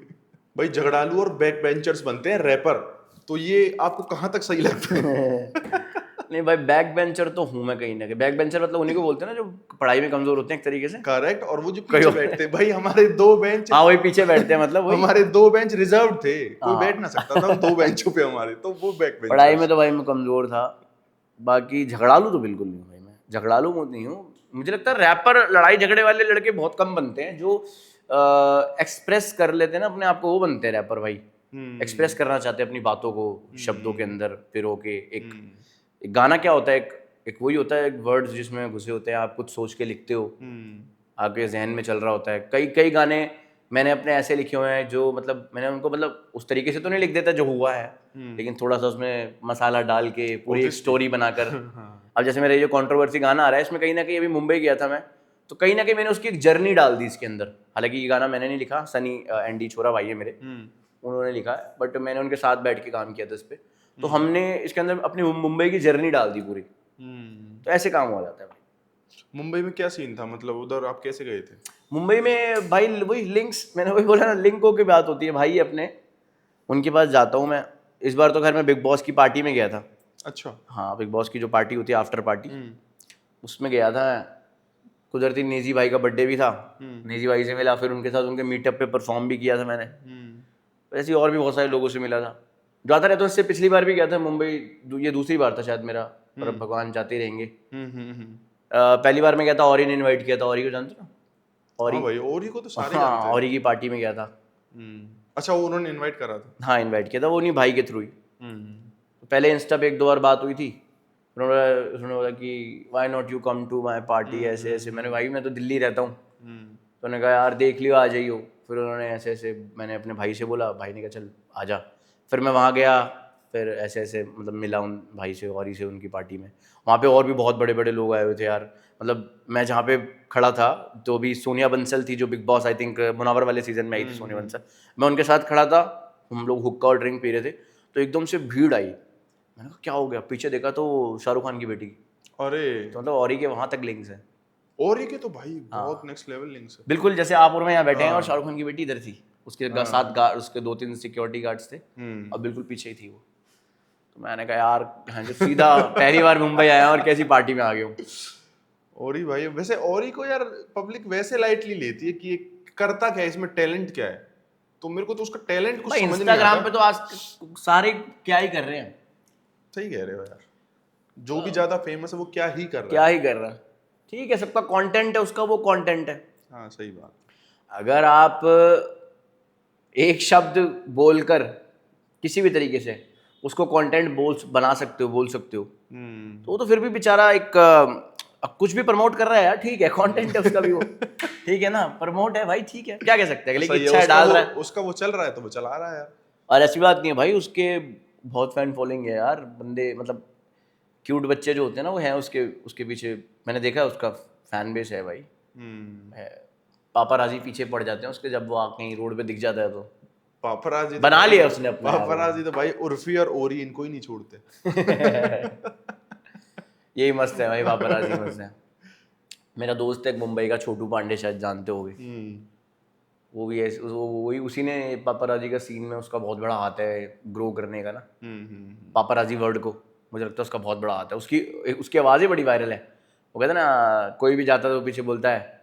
भाई झगड़ालू और बैक बेंचर्स बनते हैं रैपर, तो ये आपको कहाँ तक सही लगता है? नहीं भाई, बैक बेंचर तो हूँ मैं कहीं ना कहीं। बैक बेंचर मतलब उन्हीं को बोलते हैं ना जो पढ़ाई में कमजोर होते हैं एक तरीके से। करेक्ट। और वो जो कई पीछे होते हैं। बैठते हैं, भाई हमारे 2 बेंच, हाँ वही पीछे बैठते हैं, मतलब वही। हमारे 2 बेंच रिजर्व थे, कोई हाँ। बैठ ना सकता था 2 बेंचों पे हमारे, तो वो बैक पढ़ाई में बेंचर्स। तो भाई मैं कमजोर था। बाकी झगड़ालू तो बिल्कुल नहीं हूँ भाई, मैं झगड़ालू नहीं हूँ। मुझे लगता है रैपर, लड़ाई झगड़े वाले लड़के बहुत कम बनते हैं जो एक्सप्रेस कर लेते हैं ना अपने आप को, वो बनते हैं रैपर भाई। एक्सप्रेस करना चाहते हैं अपनी बातों को शब्दों के अंदर पिरो के। एक गाना क्या होता है, एक वही होता है, एक वर्ड्स जिसमें घुसे होते हैं, आप कुछ सोच के लिखते हो, आपके जहन में चल रहा होता है। कई कई गाने मैंने अपने ऐसे लिखे हुए हैं जो मतलब मैंने उनको मतलब उस तरीके से तो नहीं लिख देता जो हुआ है, लेकिन थोड़ा सा उसमें मसाला डाल के पूरी एक स्टोरी बनाकर। अब जैसे मेरा ये जो कंट्रोवर्सी गाना आ रहा है, इसमें कहीं ना कहीं अभी मुंबई गया था मैं, तो कहीं ना कहीं मैंने उसकी एक जर्नी डाल दी इसके अंदर। हालांकि ये गाना मैंने नहीं लिखा, सनी एंडी छोरा भाई है मेरे, उन्होंने लिखा है, बट मैंने उनके साथ बैठ के काम किया था इस पे। तो हमने इसके अंदर अपनी मुंबई की जर्नी डाल दी पूरी। तो ऐसे काम हो जाता है भाई। मुंबई में क्या सीन था, मतलब उधर आप कैसे गए थे? मुंबई में भाई वही लिंक्स, मैंने वही बोला ना, लिंकों की बात होती है भाई अपने, उनके पास जाता हूँ मैं। इस बार तो खैर मैं बिग बॉस की पार्टी में गया था। अच्छा। हाँ, बिग बॉस की जो पार्टी होती है आफ्टर पार्टी, उसमें गया था। कुदरती नेजी भाई का बर्थडे भी था, नेजी भाई से मिला, फिर उनके साथ उनके मीटअप पे परफॉर्म भी किया था मैंने। ऐसे ही और भी बहुत सारे लोगों से मिला था, जाता रहता हूँ। इससे पिछली बार भी गया था मुंबई, ये दूसरी बार था शायद मेरा, पर अब भगवान चाहते ही रहेंगे। पहली बार मैं गया था, औरी ने इनवाइट किया था, औरी को जानते हो ना? औरी, हाँ भाई, और ही को तो सारे हाँ जानते हैं। औरी की पार्टी में गया था। अच्छा, वो उन्होंने इनवाइट करा था। हाँ इनवाइट किया था, वो नहीं भाई के थ्रू ही। तो पहले इंस्टा पे 1-2 बार बात हुई थी, उन्होंने बोला कि why not you come to my party, ऐसे ऐसे। मैंने भाई मैं तो दिल्ली रहता हूँ, तो उन्होंने कहा यार देख लियो आ जाइयो। फिर उन्होंने ऐसे ऐसे, मैंने अपने भाई से बोला, भाई ने कहा चल आजा। फिर मैं वहाँ गया, फिर ऐसे ऐसे मतलब मिला उन भाई से और ही से उनकी पार्टी में। वहाँ पे और भी बहुत बड़े बड़े लोग आए हुए थे यार। मतलब मैं जहाँ पे खड़ा था तो भी सोनिया बंसल थी जो big boss I think Munawar वाले सीजन में आई थी सोनिया बंसल, मैं उनके साथ खड़ा था। हम लोग हुक्का और ड्रिंक पी रहे थे तो एकदम से भीड़ आई। मैंने कहा क्या हो गया, पीछे देखा तो शाहरुख खान की बेटी। अरे तो मतलब और ही के वहाँ तक लिंक्स हैं। और ये के तो भाई बहुत नेक्स्ट लेवल लिंक्स है। बिल्कुल जैसे आप और मैं यहाँ बैठे हैं और शाहरुख खान की बेटी इधर थी, उसके साथ गार्ड, उसके 2-3 सिक्योरिटी गार्ड्स थे और बिल्कुल पीछे ही थी वो। तो मैंने कहा यार हाँ जो सीधा पहली बार मुंबई आया और कैसी पार्टी में आ गया हूँ। औरी भाई, वैसे औरी को यार पब्लिक वैसे लाइटली लेती है कि ये करता क्या है, इसमें टैलेंट क्या है, तो मेरे को तो उसका टैलेंट कुछ भाई समझ नहीं इंस्टाग्राम आता। पे तो आज सारे क्या ही कर रहे हैं, सही कह रहे हो यार, जो भी ज्यादा फेमस है वो क्या ही कर रहा क्या ही कर रहा है। ठीक है, सबका कंटेंट है, उसका वो कंटेंट है। है। हाँ सही बात। अगर आप एक शब्द बोलकर किसी भी तरीके से उसको कंटेंट बना सकते हो, बोल सकते हो, तो वो तो फिर भी बेचारा एक कुछ भी प्रमोट कर रहा है यार, ठीक है कंटेंट है उसका भी वो, ठीक है ना, प्रमोट है भाई, ठीक है, क्या कह सकते हैं, लेकिन सही इच्छा है उसका डाल वो, रहा है। उसका वो चल रहा है तो वो चला रहा है यार। और ऐसी बात नहीं है भाई, उसके बहुत फैन फॉलोइंग है यार, बंदे मतलब क्यूट बच्चे जो होते हैं ना वो हैं उसके उसके पीछे, मैंने देखा है उसका फैन बेस है भाई। है, पापाराजी पीछे पड़ जाते हैं उसके, जब वो कहीं रोड पे दिख जाता है तो। पापराजी तो बना भाई, लिया उसने अपने आप को। पापराजी तो भाई उर्फी और ओरी इनको ही नहीं छोड़ते। यही मस्त है भाई, पापाराजी मस्त है। मेरा दोस्त है एक मुंबई का, छोटू पांडे, शायद जानते होगे। वो भी ऐसे वही उसी ने पापाराजी का सीन में, उसका बहुत बड़ा हाथ है ग्रो करने का ना, पापाराजी वर्ड को, मुझे लगता है उसका बहुत बड़ा हाथ है। उसकी उसकी आवाज़ ही बड़ी वायरल है। वो कहते हैं ना कोई भी जाता है तो पीछे बोलता है,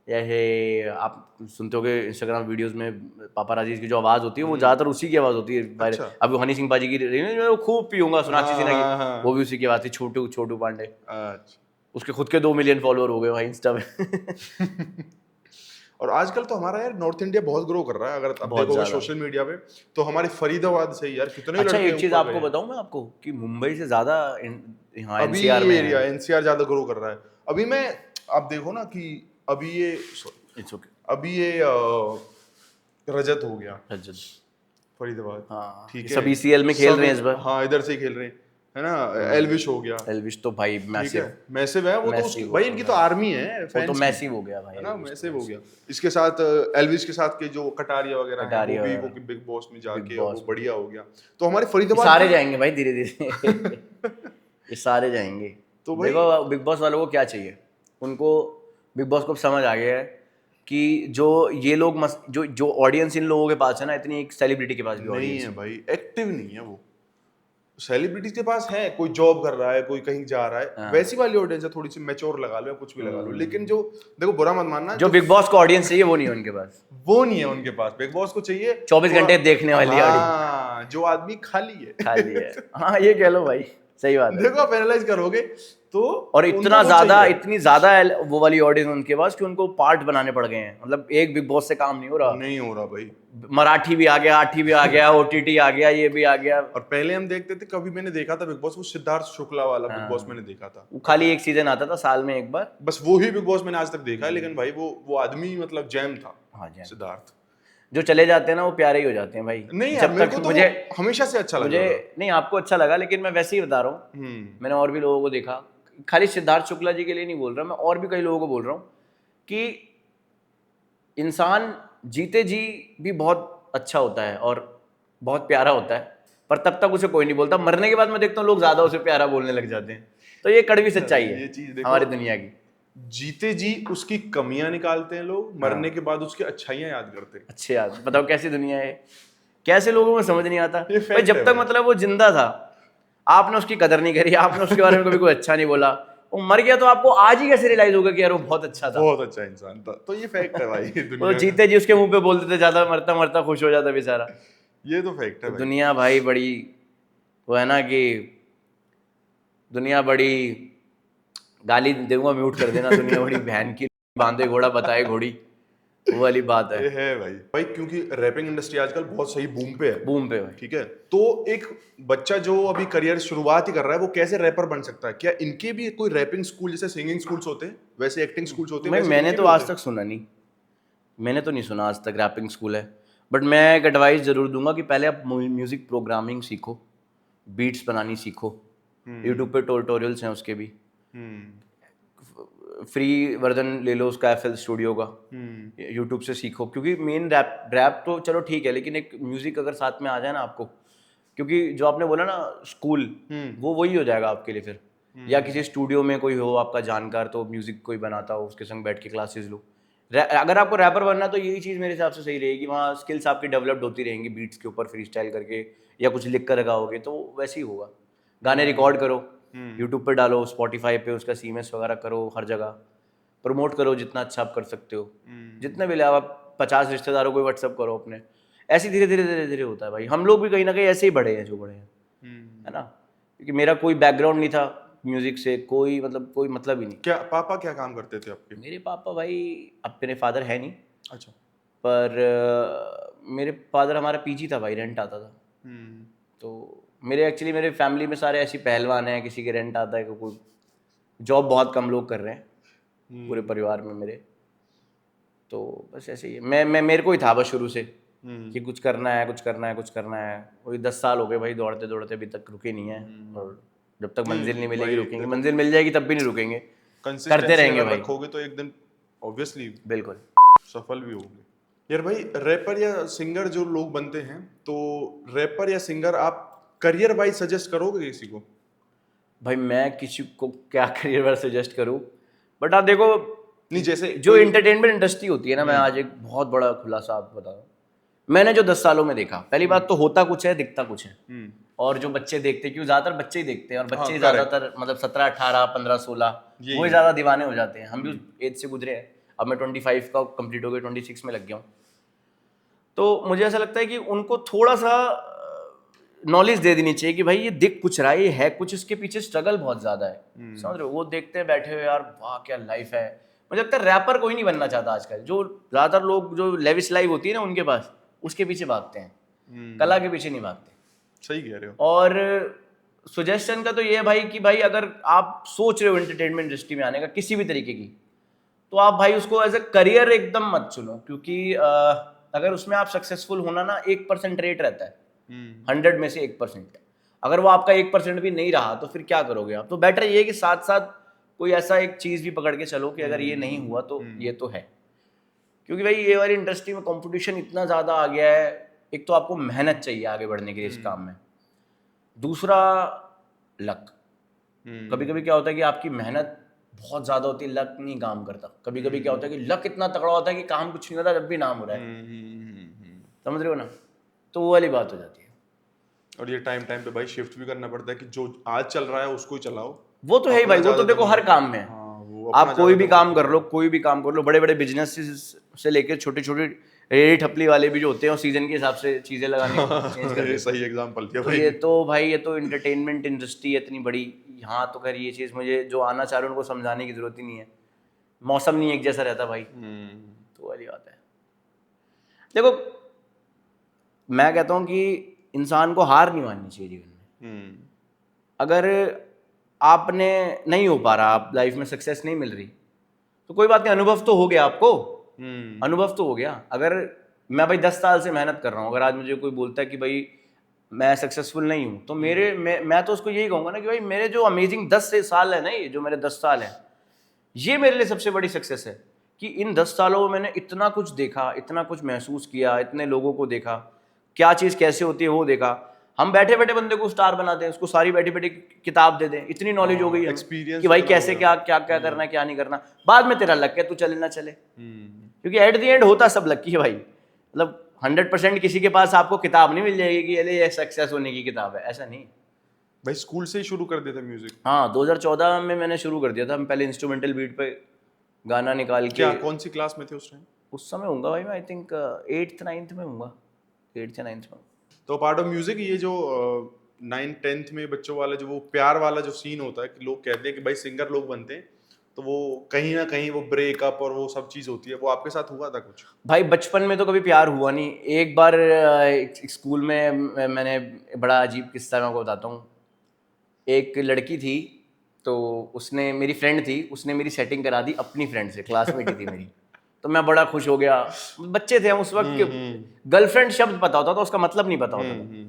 जैसे आप सुनते होगे इंस्टाग्राम वीडियोस में पापाराजी की जो आवाज़ होती है वो ज़्यादातर उसी की आवाज़ होती है वायरल। अच्छा। अब हनी सिंह बाजी की मैं वो खूब पीऊंगा सोनाक्षी सिन्हा हाँ, की, हाँ। वो भी उसी की आवाज़ थी, छोटू छोटू पांडे। अच्छा। उसके खुद के 2 मिलियन फॉलोअर हो गए भाई इंस्टा में। और आजकल तो हमारा यार नॉर्थ इंडिया बहुत ग्रो कर रहा है, अगर आप बहुत देखोगे ज़्यादा। सोशल मीडिया पे तो हमारे फरीदाबाद से ही यार कितने अच्छा लड़के एक चीज़ ऊपर आपको गए। बताऊं मैं आपको कि मुंबई से ज़्यादा यहाँ अभी एनसीआर में एरिया है। एनसीआर ज्यादा ग्रो कर रहा है। अभी मैं, आप देखो ना कि अभी ये इट्स ओके। अभी ये रजत हो गया रजत, फरीदाबाद, हाँ ठीक सब है, ईसीएल में खेल रहे हैं इस बार। हाँ इधर से ही खेल रहे हैं, है ना। एलविश हो गया, एल्विश तो भाई ठीक मैसिव, है, मैसिव है वो तो, उसकी मैसिव भाई इनकी तो आर्मी है वो तो फैंस की, मैसिव हो गया भाई, है ना, एल्विश तो मैसिव हो massive। गया। इसके साथ एलविश के साथ के जो कटारिया वगैरह हैं कटारिया वो वगैरह, बिग बॉस में बिग जाके बॉस वो में। बढ़िया हो गया। तो हमारे ये फरीदाबाद सारे के जाएंगे भाई धीरे धीरे। ये सारे जाएंगे। तो भाई देखो बिग बॉस वालों को क्या चाहिए, उनको बिग बॉस को अब समझ आ गया है कि जो ये लोग जो जो ऑडियंस इन लोगों के पास है ना, इतनी एक सेलिब्रिटी के पास भी नहीं ऑडियंस है है। भाई, एक्टिव नहीं है वो। सेलिब्रिटीज के पास है, कोई जॉब कर रहा है, कोई कहीं जा रहा है, हाँ। वैसी वाली ऑडियंस है, थोड़ी सी मैच्योर लगा लो या कुछ भी लगा लो। लेकिन जो देखो, बुरा मत मानना, जो बिग बॉस को ऑडियंस चाहिए वो नहीं है उनके पास। वो नहीं है उनके पास। बिग बॉस को चाहिए 24 घंटे देखने वाली हाँ, जो आदमी खाली है। खाली है, हाँ ये कह लो भाई, सही बात है। देखो आप एनालाइज करोगे तो और उनको इतना वो ज्यादा, चाहिए। इतनी ज्यादा वो वाली ऑडियंस उनके पास कि उनको पार्ट बनाने पड़ गए हैं। मतलब एक बिग बॉस से काम नहीं हो रहा, नहीं हो रहा भाई। मराठी भी आ गया, आठी भी आ गया, ओटीटी आ गया, ये भी आ गया। और पहले हम देखते थे, कभी मैंने देखा था बिग बॉस, वो सिद्धार्थ शुक्ला वाला बिग बॉस मैंने देखा था। वो खाली एक सीजन आता था साल में एक बार, बस वो ही बिग बॉस मैंने आज तक देखा है। लेकिन भाई वो आदमी मतलब जैम था, हाँ जी। सिद्धार्थ। जो चले जाते हैं ना वो प्यारे ही हो जाते हैं भाई। नहीं यार, जब मेरे तक को तो मुझे हमेशा से अच्छा लगा मुझे नहीं, आपको अच्छा लगा, लेकिन मैं वैसे ही बता रहा हूँ, मैंने और भी लोगों को देखा, खाली सिद्धार्थ शुक्ला जी के लिए नहीं बोल रहा मैं, और भी कई लोगों को बोल रहा हूँ कि इंसान जीते जी भी बहुत अच्छा होता है और बहुत प्यारा होता है, पर तब तक उसे कोई नहीं बोलता। मरने के बाद मैं देखता हूँ लोग ज्यादा उसे प्यारा बोलने लग जाते हैं। तो ये कड़वी सच्चाई है ये चीज देखो, हमारी दुनिया की। जीते जी उसकी कमियां निकालते हैं लोग, मरने के बाद उसकी अच्छाइयां याद करते हैं। अच्छे यार, बताओ कैसी दुनिया है, कैसे लोगों को समझ नहीं आता ये भाई। fact जब है तक भाई। मतलब वो जिंदा था आपने उसकी कदर नहीं करी, आपने उसके बारे में कभी कोई अच्छा नहीं बोला, वो मर गया तो आपको आज ही कैसे रियलाइज होगा कि यार वो बहुत अच्छा था। बहुत अच्छा इंसान था। तो ये फैक्ट है भाई, वो दुनिया जीते जी उसके मुंह पे बोलते थे, ज्यादा मरता मरता खुश हो जाता बेचारा। ये तो फैक्ट है तो भाई। दुनिया भाई बड़ी, वो है ना कि दुनिया बड़ी, गाली दूंगा म्यूट कर देना, दुनिया बड़ी बहन की बांधे घोड़ा बताए घोड़ी, वो वाली बात ये है। है भाई क्योंकि रैपिंग इंडस्ट्री आजकल बहुत सही बूम पे है। बूम पे भाई। ठीक है, तो एक बच्चा जो अभी करियर शुरुआत ही कर रहा है, वो कैसे रैपर बन सकता है? क्या इनके भी कोई रैपिंग स्कूल, जैसे सिंगिंग स्कूल्स होते हैं वैसे एक्टिंग स्कूल्स होते हैं, भाई वैसे मैंने इनके तो भी आज होते तक सुना नहीं, मैंने तो नहीं सुना आज तक रैपिंग स्कूल है, बट मैं एक एडवाइस ज़रूर दूंगा कि पहले आप म्यूज़िक प्रोग्रामिंग सीखो, बीट्स बनानी सीखो। यूट्यूब पे ट्यूटोरियल्स हैं उसके भी, फ्री वर्जन ले लो उसका FL स्टूडियो का, यूट्यूब से सीखो। क्योंकि मेन रैप तो चलो ठीक है, लेकिन एक म्यूज़िक अगर साथ में आ जाए ना आपको, क्योंकि जो आपने बोला ना स्कूल, वो वही हो जाएगा आपके लिए फिर। या किसी स्टूडियो में कोई हो आपका जानकार, तो म्यूज़िक कोई बनाता हो, उसके संग बैठ के क्लासेस लो। अगर आपको रैपर बनना है तो यही चीज़ मेरे हिसाब से सही रहेगी, वहाँ स्किल्स आपकी डेवलप्ड होती रहेंगी, बीट्स के ऊपर फ्री स्टाइल करके या कुछ लिख कर लगाओगे तो वैसे ही होगा। गाने रिकॉर्ड करो, यूट्यूब पे डालो, स्पॉटिफाई पे उसका CMS वगैरह करो, हर जगह प्रमोट करो जितना अच्छा आप कर सकते हो। जितने भी आप 50 रिश्तेदारों को व्हाट्सअप करो अपने, ऐसे धीरे धीरे धीरे धीरे होता है भाई। हम लोग भी कहीं ना कहीं ऐसे ही बढ़े हैं जो बढ़े हैं, है ना। क्योंकि मेरा कोई बैकग्राउंड नहीं था म्यूजिक से, कोई मतलब ही नहीं। क्या पापा क्या काम करते थे आपके? मेरे पापा भाई, अब मेरे फादर है नहीं, अच्छा। पर मेरे फादर, हमारा PG था भाई, रेंट आता था। तो मेरे फैमिली में सारे ऐसी पहलवान हैं, किसी के रेंट आता है, कोई जॉब बहुत कम लोग कर रहे हैं पूरे परिवार में मेरे। तो बस ऐसे ही है। मैं मेरे को ही था बस शुरू से कि कुछ करना है, कुछ करना है, कुछ करना है। वही 10 साल हो गए भाई दौड़ते दौड़ते, अभी तक रुके नहीं है। और जब तक मंजिल नहीं मिलेगी रुकेंगे, मंजिल मिल जाएगी तब भी नहीं रुकेंगे, करते रहेंगे भाई। रखोगे तो एक दिन ऑब्वियसली बिल्कुल सफल भी होगे। यार भाई, रैपर या सिंगर जो लोग बनते हैं, तो रैपर या सिंगर आप करियर वाइज सजेस्ट करोगे किसी को? भाई मैं किसी को क्या करियर वाइज सजेस्ट करूं, बट आप देखो, नहीं जैसे जो एंटरटेनमेंट इंडस्ट्री होती है ना, मैं आज एक बहुत बड़ा खुलासा आपको बता रहा हूँ। मैंने जो 10 सालों में देखा, पहली बात तो होता कुछ है, दिखता कुछ है। और जो बच्चे देखते हैं, क्योंकि ज्यादातर बच्चे ही देखते हैं, और बच्चे ज्यादातर मतलब 17, 18, 15, 16 वो ज्यादा दीवाने हो जाते हैं। हम भी उस एज से गुजरे हैं। अब मैं 25 का कंप्लीट हो गया, 26 में लग गया हूँ। तो मुझे ऐसा लगता है कि उनको थोड़ा सा नॉलेज दे देनी चाहिए कि भाई ये दिख कुछ रहा है, ये है कुछ, इसके पीछे स्ट्रगल बहुत ज्यादा है। समझ रहे हो? वो देखते हैं बैठे हुए, यार वाह क्या लाइफ है। मुझे लगता है रैपर कोई नहीं बनना चाहता आजकल। जो ज्यादातर लोग जो लेविश लाइफ होती है ना उनके पास, उसके पीछे भागते हैं, कला के पीछे नहीं भागते। सही कह रहे हो। और सजेशन का तो ये है भाई कि भाई अगर आप सोच रहे हो एंटरटेनमेंट इंडस्ट्री में आने का किसी भी तरीके की, तो आप भाई उसको एज ए करियर एकदम मत चुनो। क्योंकि अगर उसमें आप सक्सेसफुल होना ना 1% रेट रहता है 100 में से 1%। अगर वो आपका 1% भी नहीं रहा तो फिर क्या करोगे आप? तो बेटर ये है कि साथ साथ कोई ऐसा एक चीज भी पकड़ के चलो कि अगर ये नहीं हुआ तो ये तो है। क्योंकि भाई ये वाली इंडस्ट्री में कंपटीशन इतना ज़्यादा आ गया है। एक तो आपको मेहनत चाहिए आगे बढ़ने के लिए इस काम में, दूसरा लक। कभी कभी क्या होता है कि आपकी मेहनत बहुत ज़्यादा होती है, लक नहीं काम करता। कभी कभी क्या होता है कि लक इतना तगड़ा होता है कि काम कुछ नहीं होता, जब भी नाम हो रहा है। समझ रहे हो ना? तो वो वाली बात हो जाती है। और ये टाइम टाइम पे भाई शिफ्ट भी करना पड़ता है कि जो आज चल रहा है उसको ही चलाओ। वो तो है ही भाई, वो तो देखो हर काम में है। आप कोई भी काम कर लो, कोई भी काम कर लो, बड़े बड़े बिजनेस से लेकर छोटे छोटे रेडी ठपली वाले भी जो होते हैं, और सीजन के हिसाब से चीजें लगाने चेंज कर देते हैं। सही एग्जांपल दिया तो भाई। ये तो भाई, ये तो एंटरटेनमेंट इंडस्ट्री है इतनी बड़ी। यहाँ तो खैर ये चीज़ मुझे जो आना चाह रहे हैं उनको समझाने की जरूरत ही नहीं है। मौसम नहीं एक जैसा रहता भाई, तो वाली बात है। देखो मैं कहता हूँ कि इंसान को हार नहीं माननी चाहिए जीवन में। अगर आपने नहीं हो पा रहा, आप लाइफ में सक्सेस नहीं मिल रही, तो कोई बात नहीं, अनुभव तो हो गया आपको। अनुभव तो हो गया। अगर मैं भाई 10 साल से मेहनत कर रहा हूँ, अगर आज मुझे कोई बोलता है कि भाई मैं सक्सेसफुल नहीं हूँ, तो मैं तो उसको यही कहूँगा ना कि भाई मेरे जो अमेजिंग 10 से साल है ना, ये जो मेरे 10 साल हैं, ये मेरे लिए सबसे बड़ी सक्सेस है। कि इन 10 सालों में मैंने इतना कुछ देखा, इतना कुछ महसूस किया, इतने लोगों को देखा, क्या चीज़ कैसे होती है वो देखा। हम बैठे बैठे बंदे को स्टार बनाते हैं, उसको सारी बैठी बैठी किताब दे दें, इतनी नॉलेज हो गई है कि भाई कैसे क्या क्या क्या करना है, क्या नहीं करना। बाद में तेरा लक है, तू चले ना चले। क्योंकि एट द एंड होता सब लक ही है भाई। मतलब 100% किसी के पास आपको किताब नहीं मिल जाएगी कि ये सक्सेस होने की किताब है, ऐसा नहीं भाई। स्कूल से ही शुरू कर देता म्यूजिक? हाँ, 2014 में मैंने शुरू कर दिया था। हम पहले इंस्ट्रूमेंटल बीट पे गाना निकाल के। क्या कौन सी क्लास में थे उस टाइम? उस समय होऊंगा भाई मैं आई थिंक 8th 9th में होऊंगा, 8th या 9th में। तो पार्ट ऑफ म्यूजिक ये जो 9th 10th में बच्चों वाला जो वो प्यार वाला जो सीन होता है कि लोग कहते हैं कि भाई सिंगर लोग बनते हैं, तो वो कहीं ना कहीं वो ब्रेकअप और वो सब चीज होती है, वो आपके साथ हुआ था कुछ? भाई बचपन में तो कभी प्यार हुआ नहीं। एक बार एक स्कूल में मैंने, बड़ा अजीब किस्सा मैं आपको बताता हूँ। एक लड़की थी, तो उसने, मेरी फ्रेंड थी, उसने मेरी सेटिंग करा दी अपनी फ्रेंड से, क्लासमेट ही थी मेरी। तो मैं बड़ा खुश हो गया। बच्चे थे हम उस वक्त, गर्लफ्रेंड शब्द पता होता था, उसका मतलब नहीं पता होता था।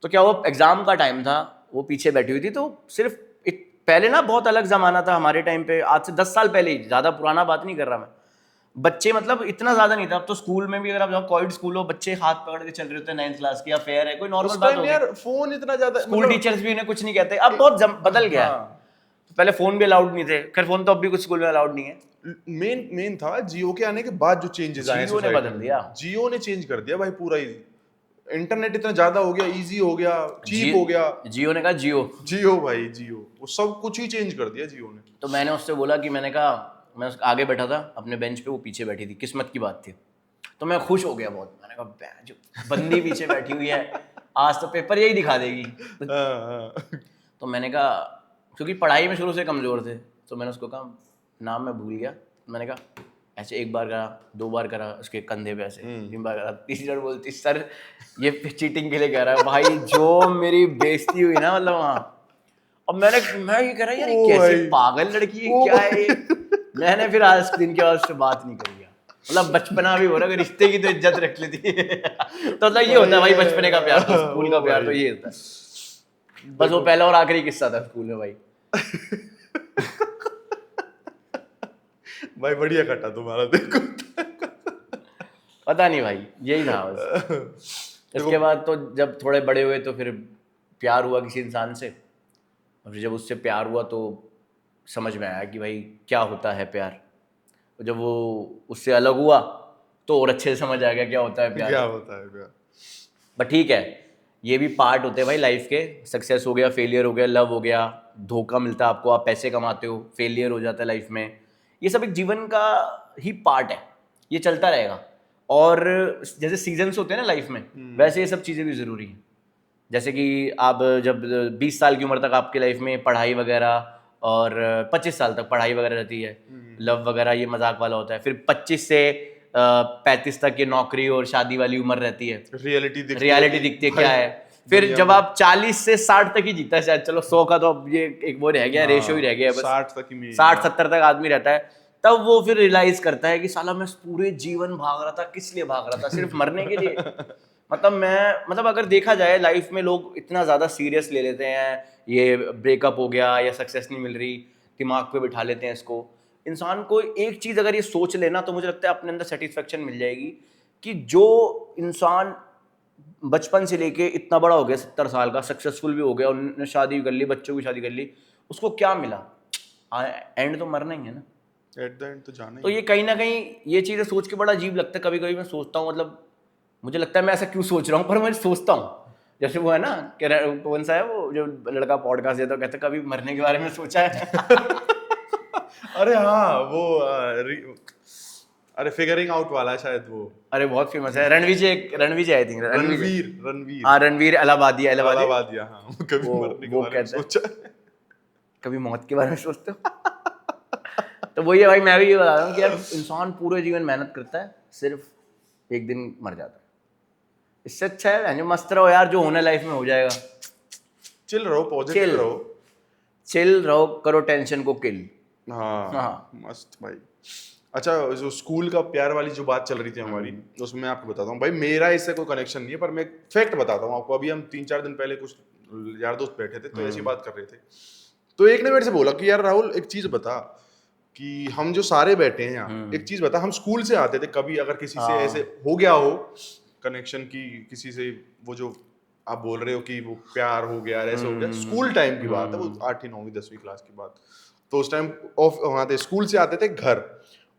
तो क्या वो एग्जाम का टाइम था, वो पीछे बैठी हुई थी, तो सिर्फ पहले ना बहुत अलग जमाना था हमारे टाइम पे, आज से 10 साल पहले ही, ज्यादा पुराना बात नहीं कर रहा मैं। बच्चे मतलब इतना ज्यादा नहीं था। अब तो स्कूल में भी अगर आप जाओ, कोविड स्कूल हो, बच्चे हाथ पकड़ के चल रहे होते हैं 9th क्लास की, या फेयर है, कोई नॉर्मल उस बात टाइम होगी। यार फोन इतना ज्यादा स्कूल टीचर्स भी उन्हें कुछ नहीं कहते, अब बहुत बदल गया है। पहले फोन भी अलाउड नहीं थे, खैर फोन तो अब भी कुछ स्कूल में अलाउड नहीं है। मेन था जियो के आने के बाद जो चेंजेस आए जियो ने society बदल में। दिया। जियो ने चेंज कर दिया भाई पूरा ही। इंटरनेट इतना ज्यादा हो गया, इजी हो गया, चीप हो गया। जियो ने कहा जियो। जियो भाई जियो, वो सब कुछ ही चेंज कर दिया जियो ने। तो मैंने उससे बोला कि मैंने कहा, मैं आगे बैठा था अपने बेंच पे, वो पीछे बैठी थी, किस्मत की बात थी। तो मैं खुश हो गया बहुत। मैंने कहा जो बंदी पीछे बैठी हुई है, आज तो पेपर यही दिखा देगी। तो मैंने कहा, क्योंकि पढ़ाई में शुरू से कमजोर थे, तो मैंने उसको कहा, नाम मैं भूल गया। मैंने कहा ऐसे 1 बार करा, 2 बार करा उसके कंधे पे, ऐसे 3 बार करा, तीसरी बार बोलती सर ये चीटिंग के लिए कह रहा है भाई। जो मेरी बेइज्जती हुई ना, मतलब वहाँ। और मैं ये कह रहा यार ये कैसे पागल लड़की है, क्या है ये? मैंने फिर आज दिन के बाद उससे बात नहीं करी। मतलब बचपना भी हो रहा है, रिश्ते की तो इज्जत रख लेती है। तो मतलब ये होता है भाई बचपने का प्यार, तो स्कूल का प्यार तो ये होता है। बस वो पहला और आखिरी किस्सा था स्कूल में भाई। भाई बढ़िया कटा तुम्हारा, देखो। पता नहीं भाई, यही था बस। इसके बाद तो जब थोड़े बड़े हुए तो फिर प्यार हुआ किसी इंसान से, और फिर जब उससे प्यार हुआ तो समझ में आया कि भाई क्या होता है प्यार। जब वो उससे अलग हुआ तो और अच्छे से समझ आ गया क्या होता है प्यार। क्या होता है प्यार। बट ठीक है, ये भी पार्ट होते हैं भाई लाइफ के। सक्सेस हो गया, फेलियर हो गया, लव हो गया, धोखा मिलता है आपको, आप पैसे कमाते हो, फेलियर हो जाता है लाइफ में। ये सब एक जीवन का ही पार्ट है, ये चलता रहेगा। और जैसे सीजन्स होते हैं ना लाइफ में, वैसे ये सब चीज़ें भी ज़रूरी हैं। जैसे कि आप जब 20 साल की उम्र तक आपकी लाइफ में पढ़ाई वगैरह, और 25 साल तक पढ़ाई वगैरह रहती है, लव वगैरह ये मजाक वाला होता है। फिर 25 से 35 तक ये नौकरी और शादी वाली उम्र रहती है, रियलिटी दिखती है क्या है। फिर जब आप 40 से 60 तक ही जीता है शायद, चलो 100 का तो अब ये एक वो रह गया, रेशियो ही रह गया है बस, 60-70 तक आदमी रहता है। तब वो फिर रियलाइज करता है कि साला मैं पूरे जीवन भाग रहा था, किस लिए भाग रहा था? सिर्फ मरने के लिए। मतलब अगर देखा जाए लाइफ में लोग इतना ज़्यादा सीरियस ले लेते हैं, ये ब्रेकअप हो गया या सक्सेस नहीं मिल रही, दिमाग पे बिठा लेते हैं इसको। इंसान को एक चीज़ अगर ये सोच लेना, तो मुझे लगता है अपने अंदर सेटिस्फेक्शन मिल जाएगी कि जो इंसान बचपन से लेके इतना बड़ा हो गया, 70 साल का, सक्सेसफुल भी हो गया, उन्होंने शादी भी कर ली, बच्चों की शादी कर ली, उसको क्या मिला? एंड तो मरना ही है ना, एट द एंड तो जाना ही। तो ये कहीं ना कहीं ये चीज़ें सोच के बड़ा अजीब लगता है। कभी कभी मैं सोचता हूँ, मतलब मुझे लगता है मैं ऐसा क्यों सोच रहा हूँ, पर मैं सोचता हूँ। जैसे वो है ना, कौन सा है वो जो लड़का पॉडकास्ट देता है, कहता है कभी मरने के बारे में सोचा है? अरे हाँ वो अरे फिगरिंग आउट वाला शायद वो। अरे बहुत फेमस है, रणवीर आई थिंक, रणवीर हाँ, रणवीर इलाहाबादिया, हाँ। कभी मरने के बारे में सोचा, कभी मौत के बारे में सोचते हो? तो वही है भाई, मैं भी ये बता रहा हूँ कि यार इंसान पूरे जीवन मेहनत करता है, सिर्फ एक दिन मर जाता है। इससे अच्छा है जो मस्त रहो यार, जो होना लाइफ में हो जाएगा। चिल रहो, पॉजिटिव रहो, चिल रहो, करो टेंशन को किल। हाँ मस्त भाई। अच्छा, जो स्कूल का प्यार वाली जो बात चल रही थी हमारी, उसमें मैं आपको बताता हूँ भाई, मेरा इससे कोई कनेक्शन नहीं है, पर मैं फैक्ट बताता हूँ आपको। अभी हम 3-4 दिन पहले कुछ यार दोस्त बैठे थे, तो ऐसी बात कर रहे थे, तो एक ने मेरे से बोला कि यार राहुल एक चीज बता, कि हम जो सारे बैठे हैं यहाँ, एक चीज बता, हम स्कूल से आते थे, कभी अगर किसी से ऐसे हो गया हो कनेक्शन की, किसी से, वो जो आप बोल रहे हो कि वो प्यार हो गया, ऐसे हो गया, स्कूल टाइम की बात है, वो 8वीं 9वीं 10वीं क्लास की बात। तो उस टाइम ऑफ वहाँ थे, स्कूल से आते थे घर,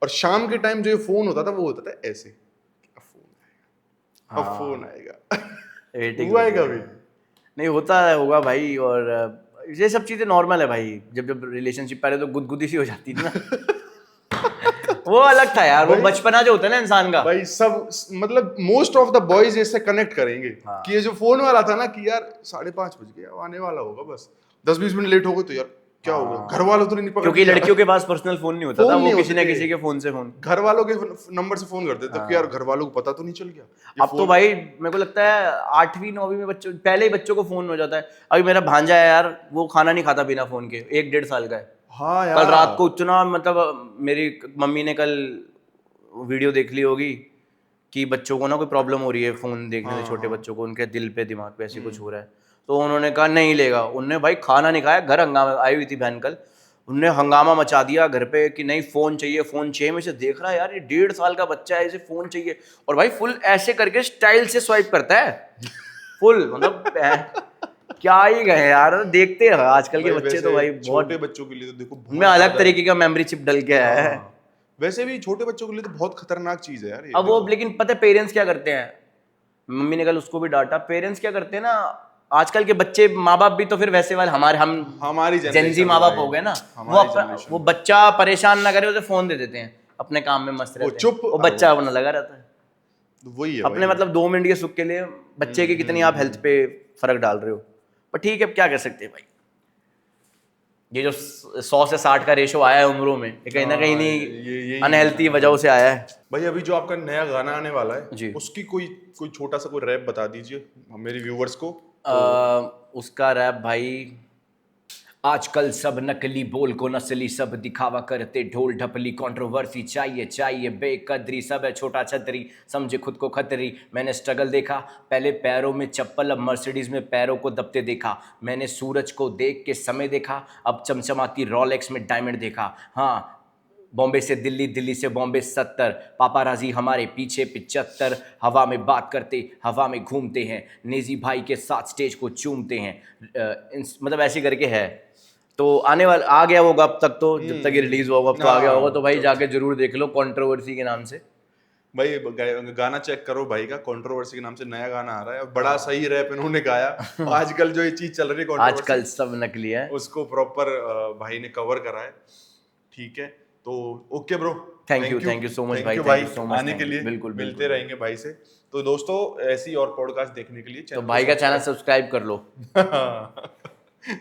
और शाम के टाइम जो ये फोन होता था वो होता था ऐसे, अब फोन आएगा। हुआ है कभी? नहीं होता है, होगा भाई। और ये सब चीजें नॉर्मल है भाई। जब रिलेशनशिप पहले तो गुदगुदी सी हो जाती थी ना। वो अलग था यार, वो बचपना जो होता है ना इंसान का भाई। सब मतलब मोस्ट ऑफ द बॉयज इससे कनेक्ट करेंगे कि ये जो फोन वाला था ना, कि यार 5:30 बज गया, आने वाला होगा, बस 10-20 मिनट लेट हो गए तो यार क्या होगा, घर वालों तो नहीं पकड़, क्योंकि लड़कियों के पास पर्सनल फोन नहीं होता था, वो किसी ना किसी के फोन से फोन, घर वालों के नंबर से फोन करते थे कि यार घर वालों को पता तो नहीं चल गया। अब तो भाई मेरे को लगता है 8वीं 9वीं में बच्चों पहले ही बच्चों को फोन हो जाता है। अभी मेरा भांजा है यार, वो खाना नहीं खाता बिना फोन के, 1-1.5 साल का है। हाँ यार, कल रात को इतना, मतलब मेरी मम्मी ने कल वीडियो देख ली होगी कि बच्चों को ना कोई प्रॉब्लम हो रही है फ़ोन देखने से, छोटे बच्चों को उनके दिल पे दिमाग पे ऐसे कुछ हो रहा है, तो उन्होंने कहा नहीं लेगा। उनने भाई खाना नहीं खाया, घर हंगामा, आई हुई थी बहन कल, उनने हंगामा मचा दिया घर पे कि नहीं फ़ोन चाहिए फ़ोन चाहिए। मैं इसे देख रहा यार, ये 1.5 साल का बच्चा है, इसे फ़ोन चाहिए, और भाई फुल ऐसे करके स्टाइल से स्वाइप करता है, फुल मतलब क्या ही गए यार, देखते हैं आजकल के भाई बच्चे वैसे तो भाई बहुत, छोटे बच्चों के लिए तो देखो बहुत उनमें अलग ज्यादा तरीके का मेमोरी चिप डल गया है। हाँ। वैसे भी छोटे बच्चों के लिए तो बहुत खतरनाक चीज है यार ये। अब वो लेकिन पता है पेरेंट्स क्या करते हैं, मम्मी ने कल उसको भी डांटा, पेरेंट्स क्या करते हैं ना आजकल के बच्चे, माँ बाप भी तो फिर वैसे वाले हमारे, हम हमारी जेनजी जनरेशन माँ बाप हो गए ना, वो बच्चा परेशान ना करे उसे फोन दे देते हैं, अपने काम में मस्त रहते हैं, चुप वो बच्चा अपना लगा रहता है वही है अपने, मतलब 2 मिनट के सुख के लिए बच्चे की कितनी आप हेल्थ पे फर्क डाल रहे हो। पर ठीक है, अब क्या कर सकते हैं भाई, ये जो 100 से 60 का रेशो आया है उम्रों में, ये कहीं ना कहीं नहीं अनहेल्थी वजहों से आया है। भाई अभी जो आपका नया गाना आने वाला जी। है उसकी कोई छोटा सा कोई रैप बता दीजिए मेरे व्यूवर्स को। उसका रैप भाई, आजकल सब नकली बोल को नस्ली, सब दिखावा करते ढोल ढपली, कंट्रोवर्सी चाहिए चाहिए बेकदरी, सब है छोटा छतरी समझे खुद को खतरी। मैंने स्ट्रगल देखा, पहले पैरों में चप्पल, अब मर्सिडीज में पैरों को दबते देखा। मैंने सूरज को देख के समय देखा, अब चमचमाती रोलेक्स में डायमंड देखा। हाँ, बॉम्बे से दिल्ली, दिल्ली से बॉम्बे 70, पापाराजी हमारे पीछे 75, हवा में बात करते हवा में घूमते हैं, नेजी भाई के साथ स्टेज को चूमते हैं। मतलब ऐसे करके है, तो आने वाला आ गया होगा अब तक, तो जब तक ये रिलीज होगा अब तो आ गया होगा, तो भाई जाके जरूर देख लो, कंट्रोवर्सी के नाम से। भाई गाना चेक करो भाई का, कंट्रोवर्सी के नाम से नया गाना आ रहा है, बड़ा सही रैप इन्होंने गाया। आजकल जो ये चीज चल रही है आजकल सब नकली है, उसको प्रॉपर भाई ने कवर करा है। ठीक है, तो okay bro, thank you so much भाई, भाई सो मच आने के लिए। बिल्कुल मिलते रहेंगे भाई से। तो दोस्तों ऐसी और पॉडकास्ट देखने के लिए तो भाई का चैनल सब्सक्राइब कर लो।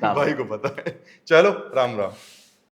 भाई को पता है। चलो राम राम।